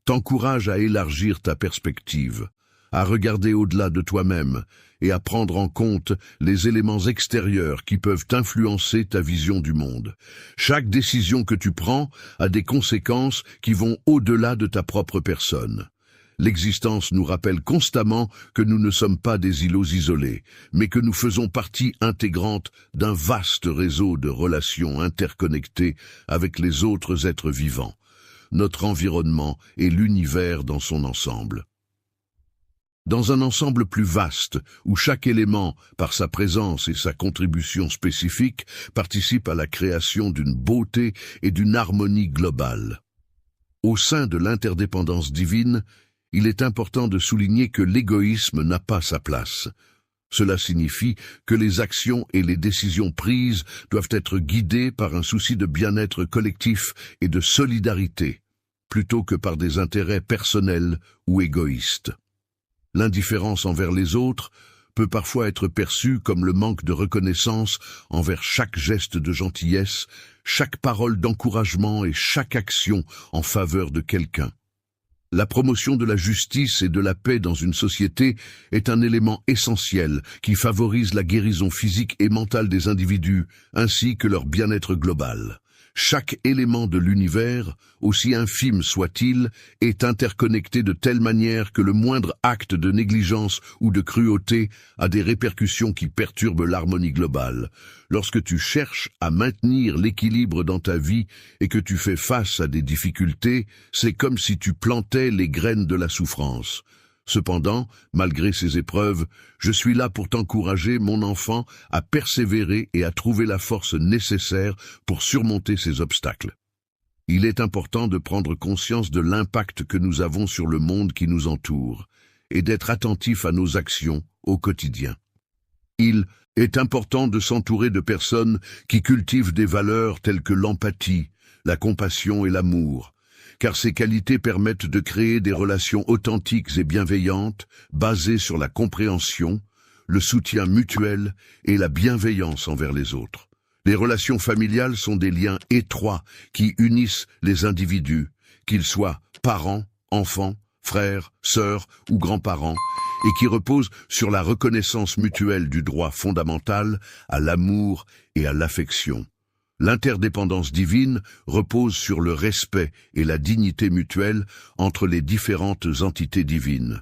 Speaker 1: t'encourage à élargir ta perspective, à regarder au-delà de toi-même et à prendre en compte les éléments extérieurs qui peuvent influencer ta vision du monde. Chaque décision que tu prends a des conséquences qui vont au-delà de ta propre personne. L'existence nous rappelle constamment que nous ne sommes pas des îlots isolés, mais que nous faisons partie intégrante d'un vaste réseau de relations interconnectées avec les autres êtres vivants, notre environnement et l'univers dans son ensemble. Dans un ensemble plus vaste, où chaque élément, par sa présence et sa contribution spécifique, participe à la création d'une beauté et d'une harmonie globale. Au sein de l'interdépendance divine, il est important de souligner que l'égoïsme n'a pas sa place. Cela signifie que les actions et les décisions prises doivent être guidées par un souci de bien-être collectif et de solidarité, plutôt que par des intérêts personnels ou égoïstes. L'indifférence envers les autres peut parfois être perçue comme le manque de reconnaissance envers chaque geste de gentillesse, chaque parole d'encouragement et chaque action en faveur de quelqu'un. La promotion de la justice et de la paix dans une société est un élément essentiel qui favorise la guérison physique et mentale des individus, ainsi que leur bien-être global. Chaque élément de l'univers, aussi infime soit-il, est interconnecté de telle manière que le moindre acte de négligence ou de cruauté a des répercussions qui perturbent l'harmonie globale. Lorsque tu cherches à maintenir l'équilibre dans ta vie et que tu fais face à des difficultés, c'est comme si tu plantais les graines de la souffrance. Cependant, malgré ces épreuves, je suis là pour t'encourager, mon enfant, à persévérer et à trouver la force nécessaire pour surmonter ces obstacles. Il est important de prendre conscience de l'impact que nous avons sur le monde qui nous entoure et d'être attentif à nos actions au quotidien. Il est important de s'entourer de personnes qui cultivent des valeurs telles que l'empathie, la compassion et l'amour, car ces qualités permettent de créer des relations authentiques et bienveillantes, basées sur la compréhension, le soutien mutuel et la bienveillance envers les autres. Les relations familiales sont des liens étroits qui unissent les individus, qu'ils soient parents, enfants, frères, sœurs ou grands-parents, et qui reposent sur la reconnaissance mutuelle du droit fondamental à l'amour et à l'affection. L'interdépendance divine repose sur le respect et la dignité mutuelle entre les différentes entités divines.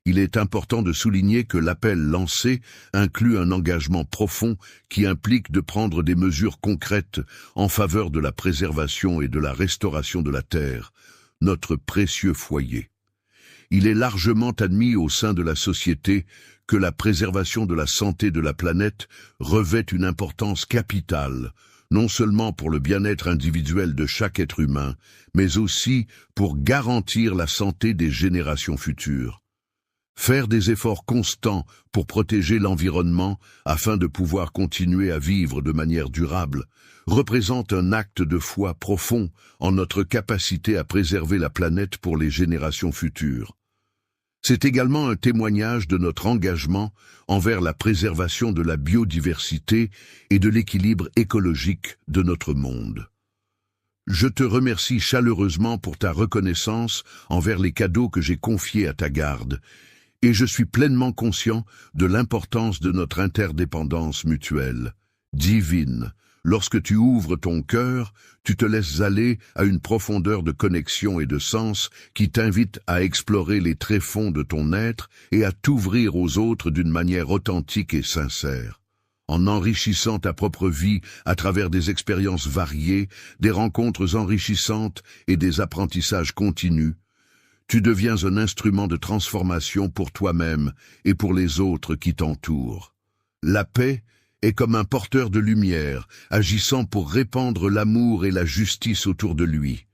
Speaker 1: Il est important de souligner que l'appel lancé inclut un engagement profond qui implique de prendre des mesures concrètes en faveur de la préservation et de la restauration de la Terre, notre précieux foyer. Il est largement admis au sein de la société que la préservation de la santé de la planète revêt une importance capitale, non seulement pour le bien-être individuel de chaque être humain, mais aussi pour garantir la santé des générations futures. Faire des efforts constants pour protéger l'environnement afin de pouvoir continuer à vivre de manière durable représente un acte de foi profond en notre capacité à préserver la planète pour les générations futures. C'est également un témoignage de notre engagement envers la préservation de la biodiversité et de l'équilibre écologique de notre monde. Je te remercie chaleureusement pour ta reconnaissance envers les cadeaux que j'ai confiés à ta garde, et je suis pleinement conscient de l'importance de notre interdépendance mutuelle. Divine, lorsque tu ouvres ton cœur, tu te laisses aller à une profondeur de connexion et de sens qui t'invite à explorer les tréfonds de ton être et à t'ouvrir aux autres d'une manière authentique et sincère. En enrichissant ta propre vie à travers des expériences variées, des rencontres enrichissantes et des apprentissages continus, tu deviens un instrument de transformation pour toi-même et pour les autres qui t'entourent. La paix est comme un porteur de lumière, agissant pour répandre l'amour et la justice autour de lui.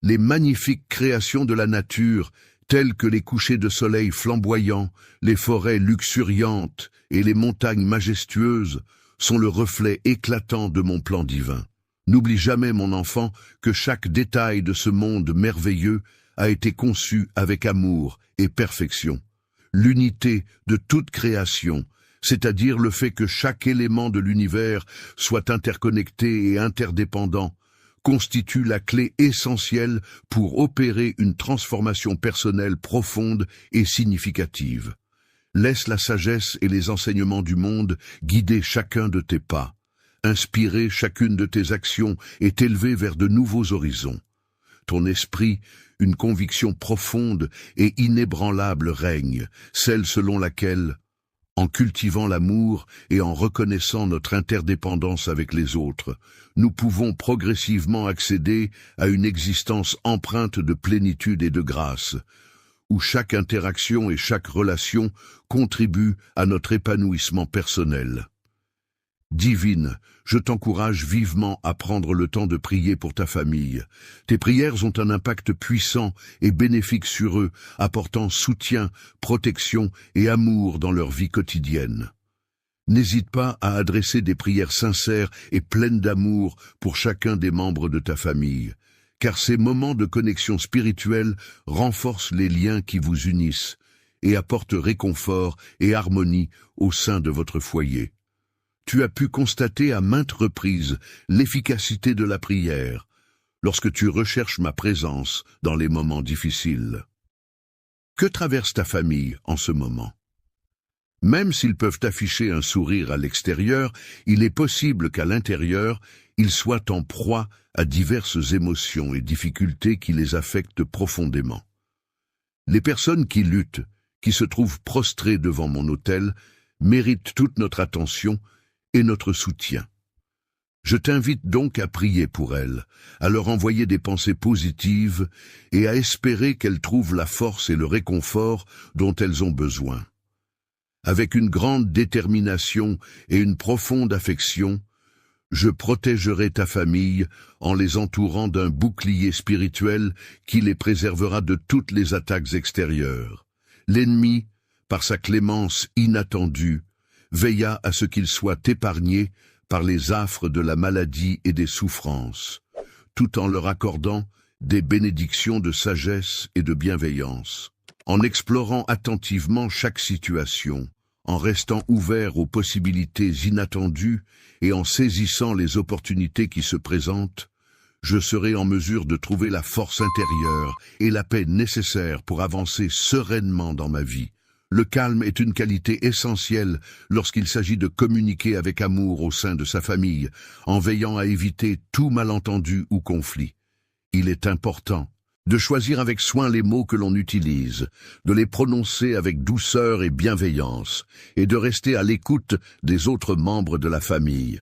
Speaker 1: Les magnifiques créations de la nature, telles que les couchers de soleil flamboyants, les forêts luxuriantes et les montagnes majestueuses, sont le reflet éclatant de mon plan divin. N'oublie jamais, mon enfant, que chaque détail de ce monde merveilleux a été conçu avec amour et perfection. L'unité de toute création, c'est-à-dire le fait que chaque élément de l'univers soit interconnecté et interdépendant, constitue la clé essentielle pour opérer une transformation personnelle profonde et significative. Laisse la sagesse et les enseignements du monde guider chacun de tes pas, inspirer chacune de tes actions et t'élever vers de nouveaux horizons. Ton esprit, une conviction profonde et inébranlable règne, celle selon laquelle, en cultivant l'amour et en reconnaissant notre interdépendance avec les autres, nous pouvons progressivement accéder à une existence empreinte de plénitude et de grâce, où chaque interaction et chaque relation contribuent à notre épanouissement personnel. Divine, je t'encourage vivement à prendre le temps de prier pour ta famille. Tes prières ont un impact puissant et bénéfique sur eux, apportant soutien, protection et amour dans leur vie quotidienne. N'hésite pas à adresser des prières sincères et pleines d'amour pour chacun des membres de ta famille, car ces moments de connexion spirituelle renforcent les liens qui vous unissent et apportent réconfort et harmonie au sein de votre foyer. Tu as pu constater à maintes reprises l'efficacité de la prière lorsque tu recherches ma présence dans les moments difficiles. Que traverse ta famille en ce moment? Même s'ils peuvent afficher un sourire à l'extérieur, il est possible qu'à l'intérieur, ils soient en proie à diverses émotions et difficultés qui les affectent profondément. Les personnes qui luttent, qui se trouvent prostrées devant mon autel, méritent toute notre attention et notre soutien. Je t'invite donc à prier pour elles, à leur envoyer des pensées positives et à espérer qu'elles trouvent la force et le réconfort dont elles ont besoin. Avec une grande détermination et une profonde affection, je protégerai ta famille en les entourant d'un bouclier spirituel qui les préservera de toutes les attaques extérieures. L'ennemi, par sa clémence inattendue, veilla à ce qu'ils soient épargnés par les affres de la maladie et des souffrances, tout en leur accordant des bénédictions de sagesse et de bienveillance. En explorant attentivement chaque situation, en restant ouvert aux possibilités inattendues et en saisissant les opportunités qui se présentent, je serai en mesure de trouver la force intérieure et la paix nécessaires pour avancer sereinement dans ma vie. Le calme est une qualité essentielle lorsqu'il s'agit de communiquer avec amour au sein de sa famille, en veillant à éviter tout malentendu ou conflit. Il est important de choisir avec soin les mots que l'on utilise, de les prononcer avec douceur et bienveillance, et de rester à l'écoute des autres membres de la famille.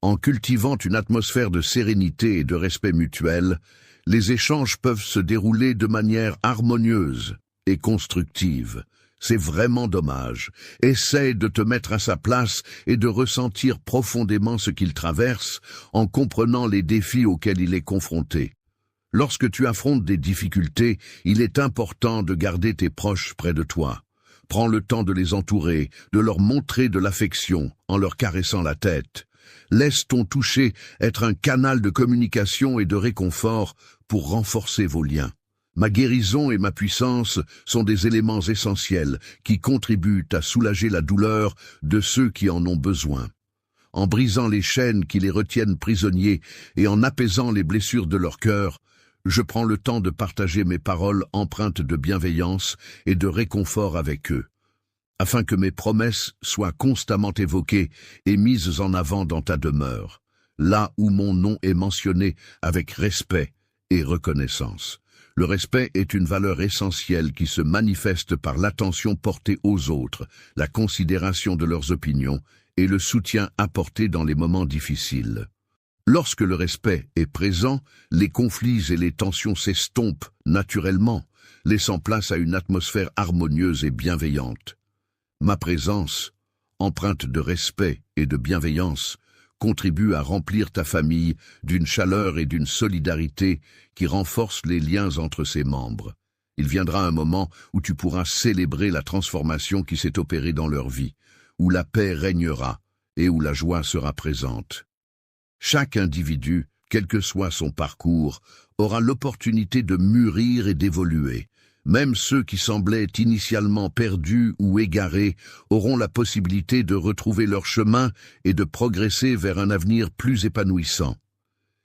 Speaker 1: En cultivant une atmosphère de sérénité et de respect mutuel, les échanges peuvent se dérouler de manière harmonieuse et constructive. C'est vraiment dommage. Essaie de te mettre à sa place et de ressentir profondément ce qu'il traverse en comprenant les défis auxquels il est confronté. Lorsque tu affrontes des difficultés, il est important de garder tes proches près de toi. Prends le temps de les entourer, de leur montrer de l'affection en leur caressant la tête. Laisse ton toucher être un canal de communication et de réconfort pour renforcer vos liens. Ma guérison et ma puissance sont des éléments essentiels qui contribuent à soulager la douleur de ceux qui en ont besoin. En brisant les chaînes qui les retiennent prisonniers et en apaisant les blessures de leur cœur, je prends le temps de partager mes paroles empreintes de bienveillance et de réconfort avec eux, afin que mes promesses soient constamment évoquées et mises en avant dans ta demeure, là où mon nom est mentionné avec respect et reconnaissance. Le respect est une valeur essentielle qui se manifeste par l'attention portée aux autres, la considération de leurs opinions et le soutien apporté dans les moments difficiles. Lorsque le respect est présent, les conflits et les tensions s'estompent naturellement, laissant place à une atmosphère harmonieuse et bienveillante. Ma présence, empreinte de respect et de bienveillance, contribue à remplir ta famille d'une chaleur et d'une solidarité qui renforcent les liens entre ses membres. Il viendra un moment où tu pourras célébrer la transformation qui s'est opérée dans leur vie, où la paix régnera et où la joie sera présente. Chaque individu, quel que soit son parcours, aura l'opportunité de mûrir et d'évoluer. Même ceux qui semblaient initialement perdus ou égarés auront la possibilité de retrouver leur chemin et de progresser vers un avenir plus épanouissant.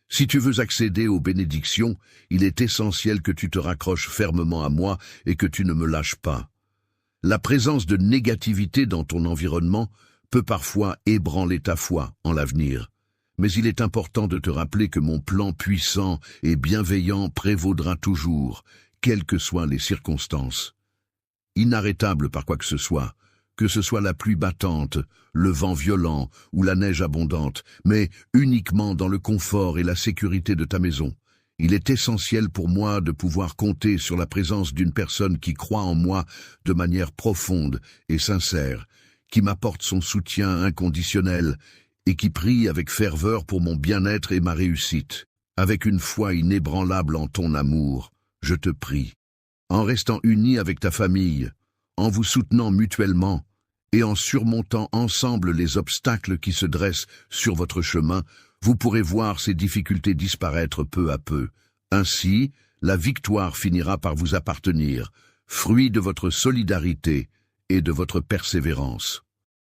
Speaker 1: Si tu veux accéder aux bénédictions, il est essentiel que tu te raccroches fermement à moi et que tu ne me lâches pas. La présence de négativité dans ton environnement peut parfois ébranler ta foi en l'avenir. Mais il est important de te rappeler que mon plan puissant et bienveillant prévaudra toujours, quelles que soient les circonstances. Inarrêtable par quoi que ce soit la pluie battante, le vent violent ou la neige abondante, mais uniquement dans le confort et la sécurité de ta maison. Il est essentiel pour moi de pouvoir compter sur la présence d'une personne qui croit en moi de manière profonde et sincère, qui m'apporte son soutien inconditionnel et qui prie avec ferveur pour mon bien-être et ma réussite. Avec une foi inébranlable en ton amour, je te prie, en restant unis avec ta famille, en vous soutenant mutuellement et en surmontant ensemble les obstacles qui se dressent sur votre chemin, vous pourrez voir ces difficultés disparaître peu à peu. Ainsi, la victoire finira par vous appartenir, fruit de votre solidarité et de votre persévérance.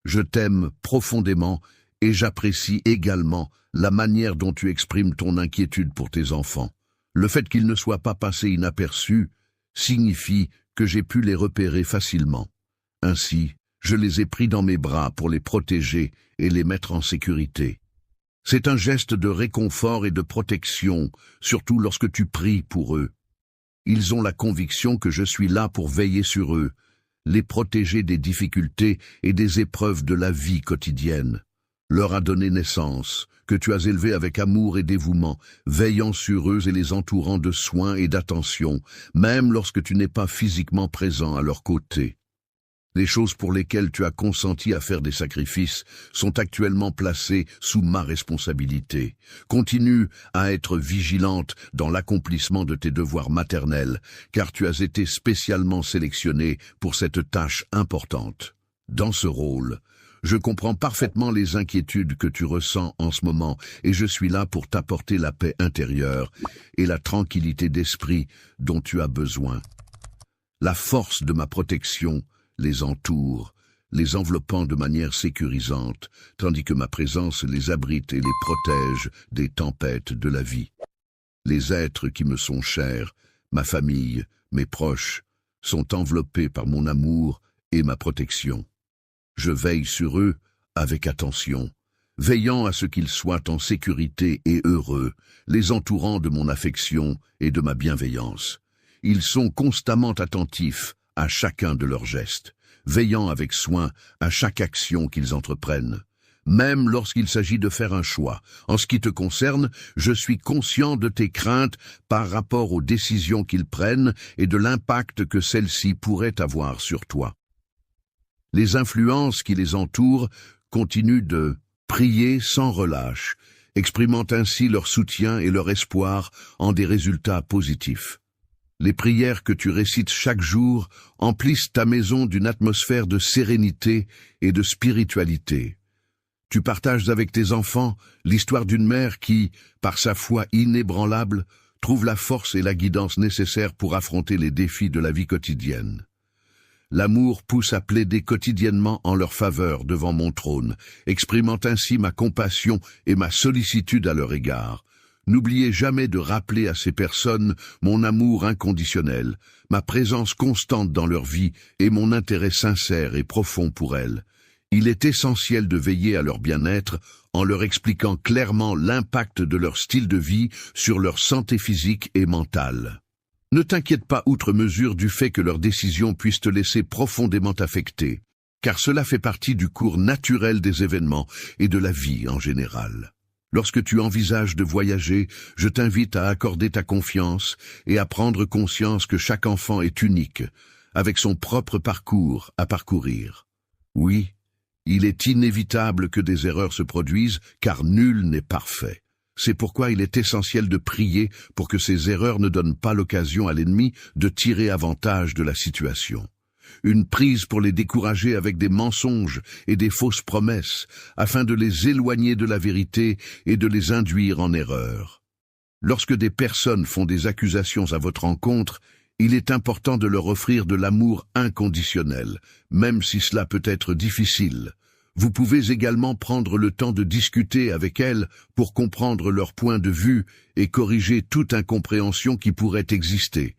Speaker 1: Je t'aime profondément et j'apprécie également la manière dont tu exprimes ton inquiétude pour tes enfants. Le fait qu'ils ne soient pas passés inaperçus signifie que j'ai pu les repérer facilement. Ainsi, je les ai pris dans mes bras pour les protéger et les mettre en sécurité. C'est un geste de réconfort et de protection, surtout lorsque tu pries pour eux. Ils ont la conviction que je suis là pour veiller sur eux, les protéger des difficultés et des épreuves de la vie quotidienne. Leur a donné naissance, que tu as élevé avec amour et dévouement, veillant sur eux et les entourant de soins et d'attention, même lorsque tu n'es pas physiquement présent à leur côté. Les choses pour lesquelles tu as consenti à faire des sacrifices sont actuellement placées sous ma responsabilité. Continue à être vigilante dans l'accomplissement de tes devoirs maternels, car tu as été spécialement sélectionnée pour cette tâche importante. Dans ce rôle, je comprends parfaitement les inquiétudes que tu ressens en ce moment et je suis là pour t'apporter la paix intérieure et la tranquillité d'esprit dont tu as besoin. La force de ma protection les entoure, les enveloppant de manière sécurisante, tandis que ma présence les abrite et les protège des tempêtes de la vie. Les êtres qui me sont chers, ma famille, mes proches, sont enveloppés par mon amour et ma protection. Je veille sur eux avec attention, veillant à ce qu'ils soient en sécurité et heureux, les entourant de mon affection et de ma bienveillance. Ils sont constamment attentifs à chacun de leurs gestes, veillant avec soin à chaque action qu'ils entreprennent. même lorsqu'il s'agit de faire un choix. En ce qui te concerne, je suis conscient de tes craintes par rapport aux décisions qu'ils prennent et de l'impact que celles-ci pourraient avoir sur toi. Les influences qui les entourent continuent de prier sans relâche, exprimant ainsi leur soutien et leur espoir en des résultats positifs. Les prières que tu récites chaque jour emplissent ta maison d'une atmosphère de sérénité et de spiritualité. Tu partages avec tes enfants l'histoire d'une mère qui, par sa foi inébranlable, trouve la force et la guidance nécessaires pour affronter les défis de la vie quotidienne. L'amour pousse à plaider quotidiennement en leur faveur devant mon trône, exprimant ainsi ma compassion et ma sollicitude à leur égard. N'oubliez jamais de rappeler à ces personnes mon amour inconditionnel, ma présence constante dans leur vie et mon intérêt sincère et profond pour elles. Il est essentiel de veiller à leur bien-être en leur expliquant clairement l'impact de leur style de vie sur leur santé physique et mentale. Ne t'inquiète pas outre mesure du fait que leurs décisions puissent te laisser profondément affecté, car cela fait partie du cours naturel des événements et de la vie en général. Lorsque tu envisages de voyager, je t'invite à accorder ta confiance et à prendre conscience que chaque enfant est unique, avec son propre parcours à parcourir. Oui, il est inévitable que des erreurs se produisent, car nul n'est parfait. C'est pourquoi il est essentiel de prier pour que ces erreurs ne donnent pas l'occasion à l'ennemi de tirer avantage de la situation. Une prise pour les décourager avec des mensonges et des fausses promesses, afin de les éloigner de la vérité et de les induire en erreur. Lorsque des personnes font des accusations à votre encontre, il est important de leur offrir de l'amour inconditionnel, même si cela peut être difficile. Vous pouvez également prendre le temps de discuter avec elles pour comprendre leur point de vue et corriger toute incompréhension qui pourrait exister.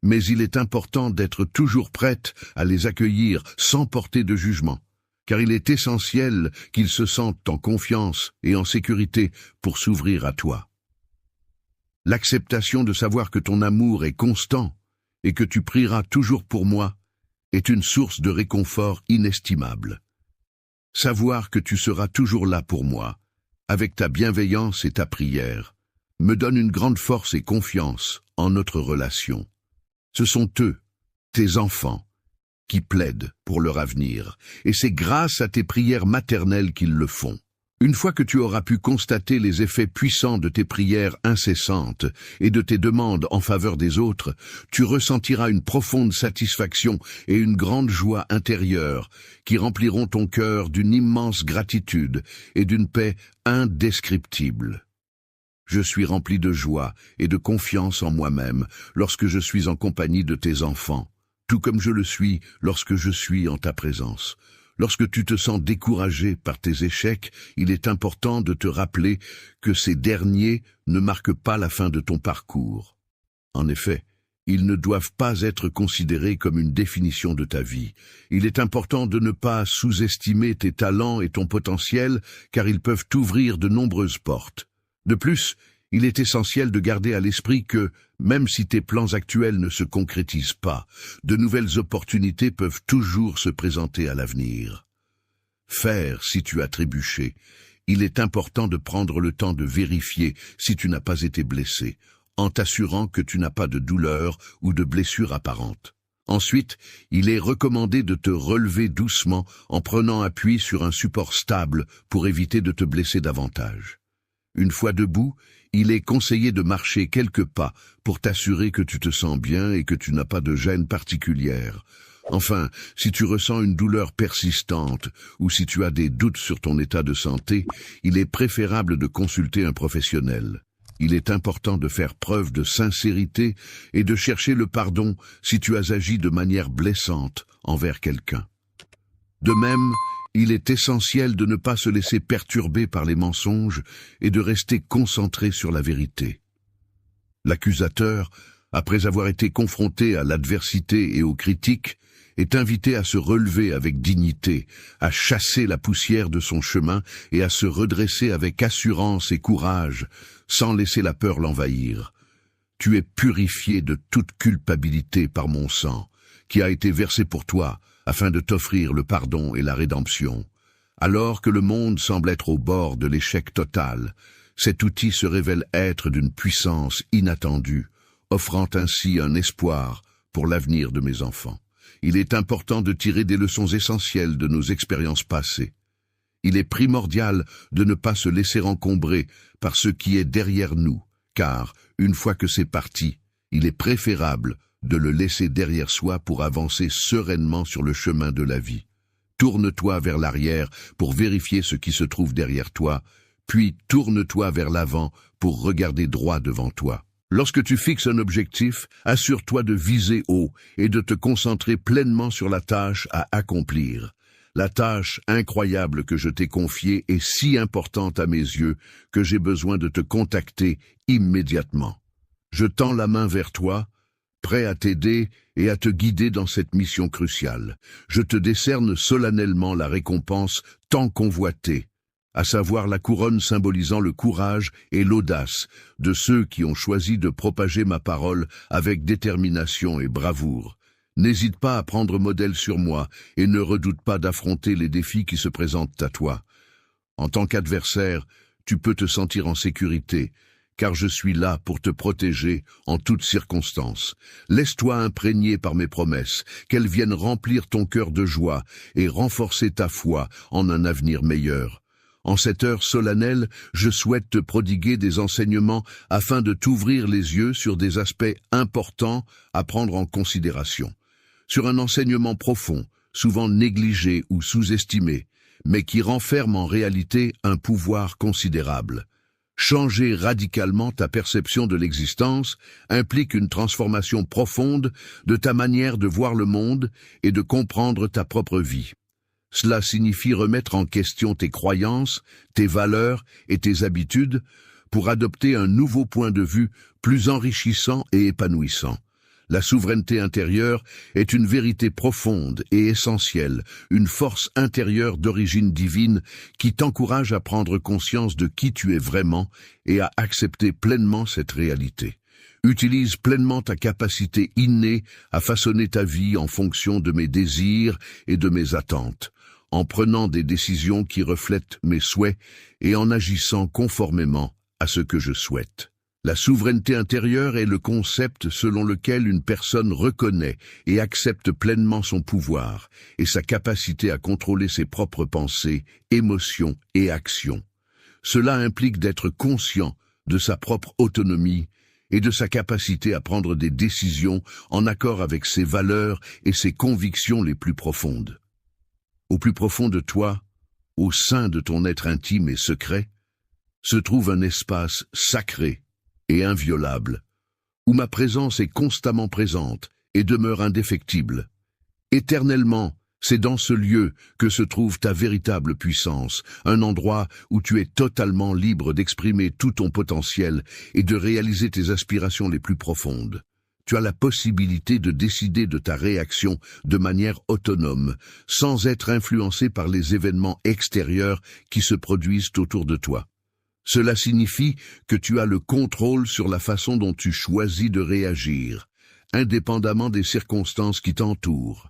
Speaker 1: Mais il est important d'être toujours prête à les accueillir sans porter de jugement, car il est essentiel qu'ils se sentent en confiance et en sécurité pour s'ouvrir à toi. L'acceptation de savoir que ton amour est constant et que tu prieras toujours pour moi est une source de réconfort inestimable. Savoir que tu seras toujours là pour moi, avec ta bienveillance et ta prière, me donne une grande force et confiance en notre relation. Ce sont eux, tes enfants, qui plaident pour leur avenir, et c'est grâce à tes prières maternelles qu'ils le font. Une fois que tu auras pu constater les effets puissants de tes prières incessantes et de tes demandes en faveur des autres, tu ressentiras une profonde satisfaction et une grande joie intérieure qui rempliront ton cœur d'une immense gratitude et d'une paix indescriptible. Je suis rempli de joie et de confiance en moi-même lorsque je suis en compagnie de tes enfants, tout comme je le suis lorsque je suis en ta présence. Lorsque tu te sens découragé par tes échecs, il est important de te rappeler que ces derniers ne marquent pas la fin de ton parcours. En effet, ils ne doivent pas être considérés comme une définition de ta vie. Il est important de ne pas sous-estimer tes talents et ton potentiel, car ils peuvent t'ouvrir de nombreuses portes. De plus, il est essentiel de garder à l'esprit que, même si tes plans actuels ne se concrétisent pas, de nouvelles opportunités peuvent toujours se présenter à l'avenir. Faire si tu as trébuché. Il est important de prendre le temps de vérifier si tu n'as pas été blessé, en t'assurant que tu n'as pas de douleur ou de blessure apparente. Ensuite, il est recommandé de te relever doucement en prenant appui sur un support stable pour éviter de te blesser davantage. Une fois debout, il est conseillé de marcher quelques pas pour t'assurer que tu te sens bien et que tu n'as pas de gêne particulière. Enfin, si tu ressens une douleur persistante ou si tu as des doutes sur ton état de santé, il est préférable de consulter un professionnel. Il est important de faire preuve de sincérité et de chercher le pardon si tu as agi de manière blessante envers quelqu'un. De même, il est essentiel de ne pas se laisser perturber par les mensonges et de rester concentré sur la vérité. L'accusateur, après avoir été confronté à l'adversité et aux critiques, est invité à se relever avec dignité, à chasser la poussière de son chemin et à se redresser avec assurance et courage, sans laisser la peur l'envahir. Tu es purifié de toute culpabilité par mon sang, qui a été versé pour toi, afin de t'offrir le pardon et la rédemption. Alors que le monde semble être au bord de l'échec total, cet outil se révèle être d'une puissance inattendue, offrant ainsi un espoir pour l'avenir de mes enfants. Il est important de tirer des leçons essentielles de nos expériences passées. Il est primordial de ne pas se laisser encombrer par ce qui est derrière nous, car, une fois que c'est parti, il est préférable de le laisser derrière soi pour avancer sereinement sur le chemin de la vie. Tourne-toi vers l'arrière pour vérifier ce qui se trouve derrière toi, puis tourne-toi vers l'avant pour regarder droit devant toi. Lorsque tu fixes un objectif, assure-toi de viser haut et de te concentrer pleinement sur la tâche à accomplir. La tâche incroyable que je t'ai confiée est si importante à mes yeux que j'ai besoin de te contacter immédiatement. Je tends la main vers toi, prêt à t'aider et à te guider dans cette mission cruciale. Je te décerne solennellement la récompense tant convoitée, à savoir la couronne symbolisant le courage et l'audace de ceux qui ont choisi de propager ma parole avec détermination et bravoure. N'hésite pas à prendre modèle sur moi et ne redoute pas d'affronter les défis qui se présentent à toi. En tant qu'adversaire, tu peux te sentir en sécurité, car je suis là pour te protéger en toutes circonstances. Laisse-toi imprégner par mes promesses, qu'elles viennent remplir ton cœur de joie et renforcer ta foi en un avenir meilleur. En cette heure solennelle, je souhaite te prodiguer des enseignements afin de t'ouvrir les yeux sur des aspects importants à prendre en considération. Sur un enseignement profond, souvent négligé ou sous-estimé, mais qui renferme en réalité un pouvoir considérable. Changer radicalement ta perception de l'existence implique une transformation profonde de ta manière de voir le monde et de comprendre ta propre vie. Cela signifie remettre en question tes croyances, tes valeurs et tes habitudes pour adopter un nouveau point de vue plus enrichissant et épanouissant. La souveraineté intérieure est une vérité profonde et essentielle, une force intérieure d'origine divine qui t'encourage à prendre conscience de qui tu es vraiment et à accepter pleinement cette réalité. Utilise pleinement ta capacité innée à façonner ta vie en fonction de mes désirs et de mes attentes, en prenant des décisions qui reflètent mes souhaits et en agissant conformément à ce que je souhaite. La souveraineté intérieure est le concept selon lequel une personne reconnaît et accepte pleinement son pouvoir et sa capacité à contrôler ses propres pensées, émotions et actions. Cela implique d'être conscient de sa propre autonomie et de sa capacité à prendre des décisions en accord avec ses valeurs et ses convictions les plus profondes. Au plus profond de toi, au sein de ton être intime et secret, se trouve un espace sacré et inviolable, où ma présence est constamment présente et demeure indéfectible. Éternellement, c'est dans ce lieu que se trouve ta véritable puissance, un endroit où tu es totalement libre d'exprimer tout ton potentiel et de réaliser tes aspirations les plus profondes. Tu as la possibilité de décider de ta réaction de manière autonome, sans être influencé par les événements extérieurs qui se produisent autour de toi. Cela signifie que tu as le contrôle sur la façon dont tu choisis de réagir, indépendamment des circonstances qui t'entourent.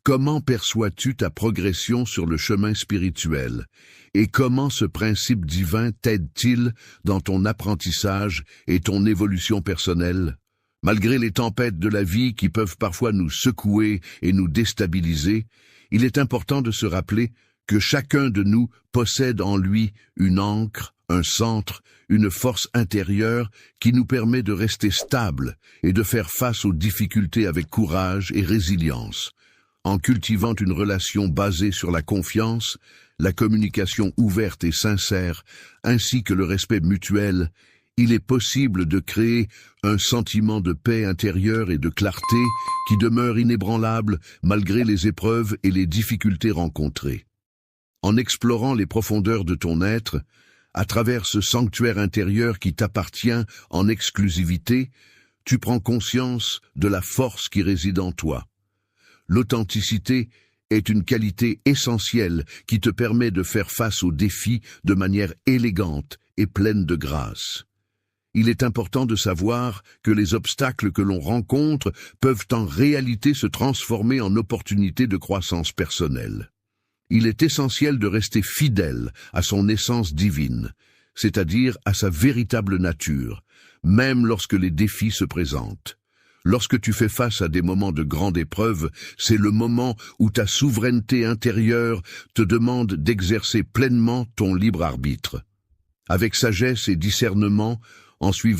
Speaker 1: Comment perçois-tu ta progression sur le chemin spirituel et comment ce principe divin t'aide-t-il dans ton apprentissage et ton évolution personnelle? Malgré les tempêtes de la vie qui peuvent parfois nous secouer et nous déstabiliser, il est important de se rappeler que chacun de nous possède en lui une ancre, un centre, une force intérieure qui nous permet de rester stable et de faire face aux difficultés avec courage et résilience. En cultivant une relation basée sur la confiance, la communication ouverte et sincère, ainsi que le respect mutuel, il est possible de créer un sentiment de paix intérieure et de clarté qui demeure inébranlable malgré les épreuves et les difficultés rencontrées. En explorant les profondeurs de ton être, à travers ce sanctuaire intérieur qui t'appartient en exclusivité, tu prends conscience de la force qui réside en toi. L'authenticité est une qualité essentielle qui te permet de faire face aux défis de manière élégante et pleine de grâce. Il est important de savoir que les obstacles que l'on rencontre peuvent en réalité se transformer en opportunités de croissance personnelle. Il est essentiel de rester fidèle à son essence divine, c'est-à-dire à sa véritable nature, même lorsque les défis se présentent. Lorsque tu fais face à des moments de grande épreuve, c'est le moment où ta souveraineté intérieure te demande d'exercer pleinement ton libre arbitre. Avec sagesse et discernement, en suivant